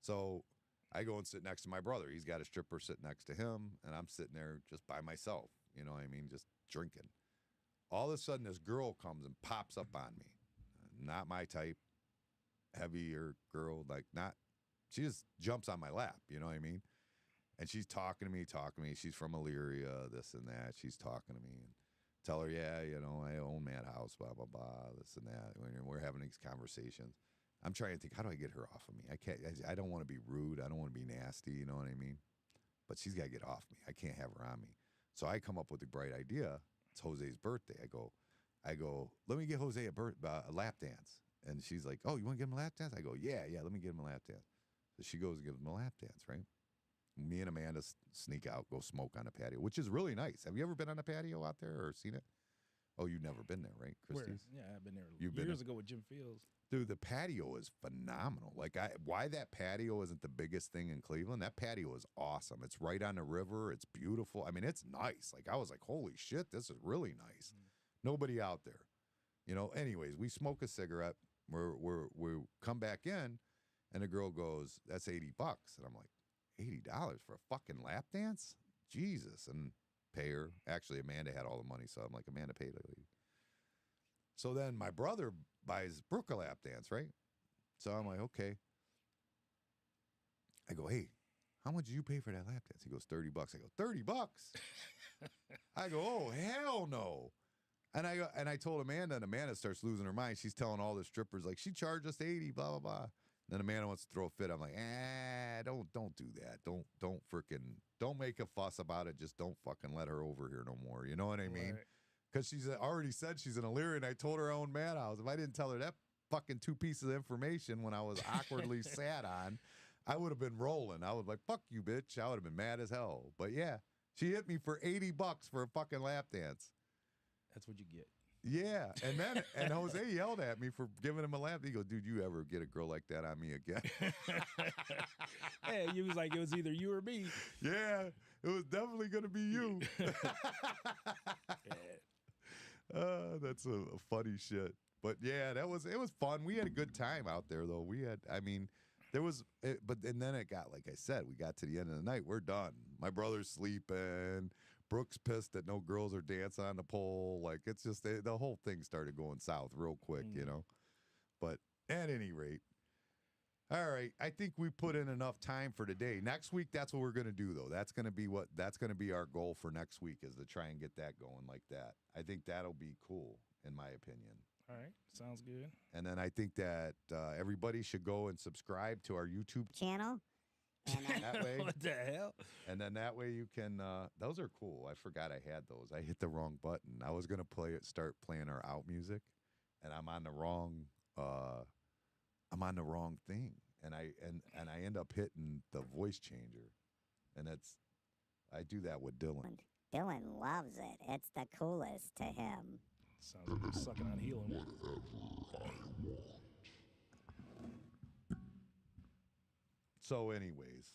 Speaker 1: So I go and sit next to my brother. He's got a stripper sitting next to him. And I'm sitting there just by myself. You know what I mean? Just drinking. All of a sudden, this girl comes and pops up on me. Not my type. Heavier girl, like not, she just jumps on my lap, you know what I mean? And she's talking to me. She's from Illyria, this and that. She's talking to me and tell her, yeah, you know, I own that house, blah, blah, blah, this and that. We're having these conversations. I'm trying to think, how do I get her off of me? I don't want to be rude. I don't want to be nasty, you know what I mean? But she's got to get off me. I can't have her on me. So I come up with the bright idea. It's Jose's birthday. I go, let me get Jose a lap dance. And she's like, oh, you want to give him a lap dance? I go, yeah, let me give him a lap dance. So she goes and gives him a lap dance, right? Me and Amanda sneak out, go smoke on a patio, which is really nice. Have you ever been on a patio out there or seen it? Oh, you've never been there, right, Christie's?
Speaker 5: Yeah, I've been there
Speaker 1: years
Speaker 5: ago with Jim Fields.
Speaker 1: Dude, the patio is phenomenal. Like, why that patio isn't the biggest thing in Cleveland? That patio is awesome. It's right on the river. It's beautiful. I mean, it's nice. Like, I was like, holy shit, this is really nice. Nobody out there. You know, anyways, we smoke a cigarette. We come back in, and the girl goes, that's $80. And I'm like, $80 for a fucking lap dance? Jesus. And pay her. Actually, Amanda had all the money, so I'm like, Amanda paid the lady. So then my brother buys Brooke a lap dance, right? So I'm like, okay. I go, hey, how much did you pay for that lap dance? He goes, $30. I go, $30? I go, oh, hell no. And I told Amanda, and Amanda starts losing her mind. She's telling all the strippers, like, she charged us $80, blah, blah, blah. And then Amanda wants to throw a fit. I'm like, don't do that. Don't make a fuss about it. Just don't fucking let her over here no more. You know what I mean? Because she's already said she's an Illyrian. I told her own madhouse. If I didn't tell her that fucking 2 pieces of information when I was awkwardly sat on, I would have been rolling. I was like, fuck you, bitch. I would have been mad as hell. But yeah, she hit me for $80 for a fucking lap dance.
Speaker 5: That's what you get.
Speaker 1: Yeah, and then Jose yelled at me for giving him a lap. He goes, dude, you ever get a girl like that on me again?
Speaker 5: Hey, he was like, it was either you or me.
Speaker 1: Yeah, it was definitely going to be you. That's a funny shit. But yeah, it was fun. We had a good time out there, though. But then it got, like I said, we got to the end of the night. We're done. My brother's sleeping. Brooke's pissed that no girls are dancing on the pole. Like, it's just, the whole thing started going south real quick, you know? But at any rate, all right, I think we put in enough time for today. Next week, that's what we're going to do, though. That's going to be our goal for next week, is to try and get that going like that. I think that'll be cool, in my opinion.
Speaker 5: All right, sounds good.
Speaker 1: And then I think that everybody should go and subscribe to our YouTube
Speaker 9: channel. And
Speaker 1: that way,
Speaker 5: what the hell?
Speaker 1: And then that way you can. Those are cool. I forgot I had those. I hit the wrong button. I was gonna start playing our out music, and I'm on the wrong. I'm on the wrong thing, and I end up hitting the voice changer, and I do that with Dylan.
Speaker 9: Dylan loves it. It's the coolest to him.
Speaker 5: Sounds like you're sucking on helium.
Speaker 1: So anyways,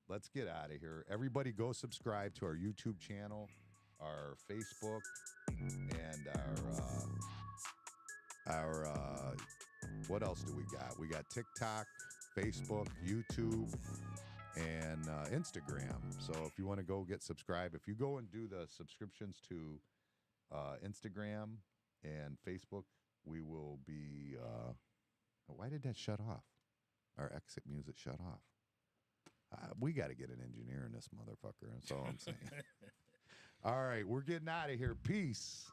Speaker 1: let's get out of here. Everybody go subscribe to our YouTube channel, our Facebook, and our what else do we got? We got TikTok, Facebook, YouTube, and Instagram. So if you want to go get subscribed, if you go and do the subscriptions to Instagram and Facebook, we will be why did that shut off? Our exit music shut off. We got to get an engineer in this motherfucker. That's all I'm saying. All right, we're getting out of here. Peace.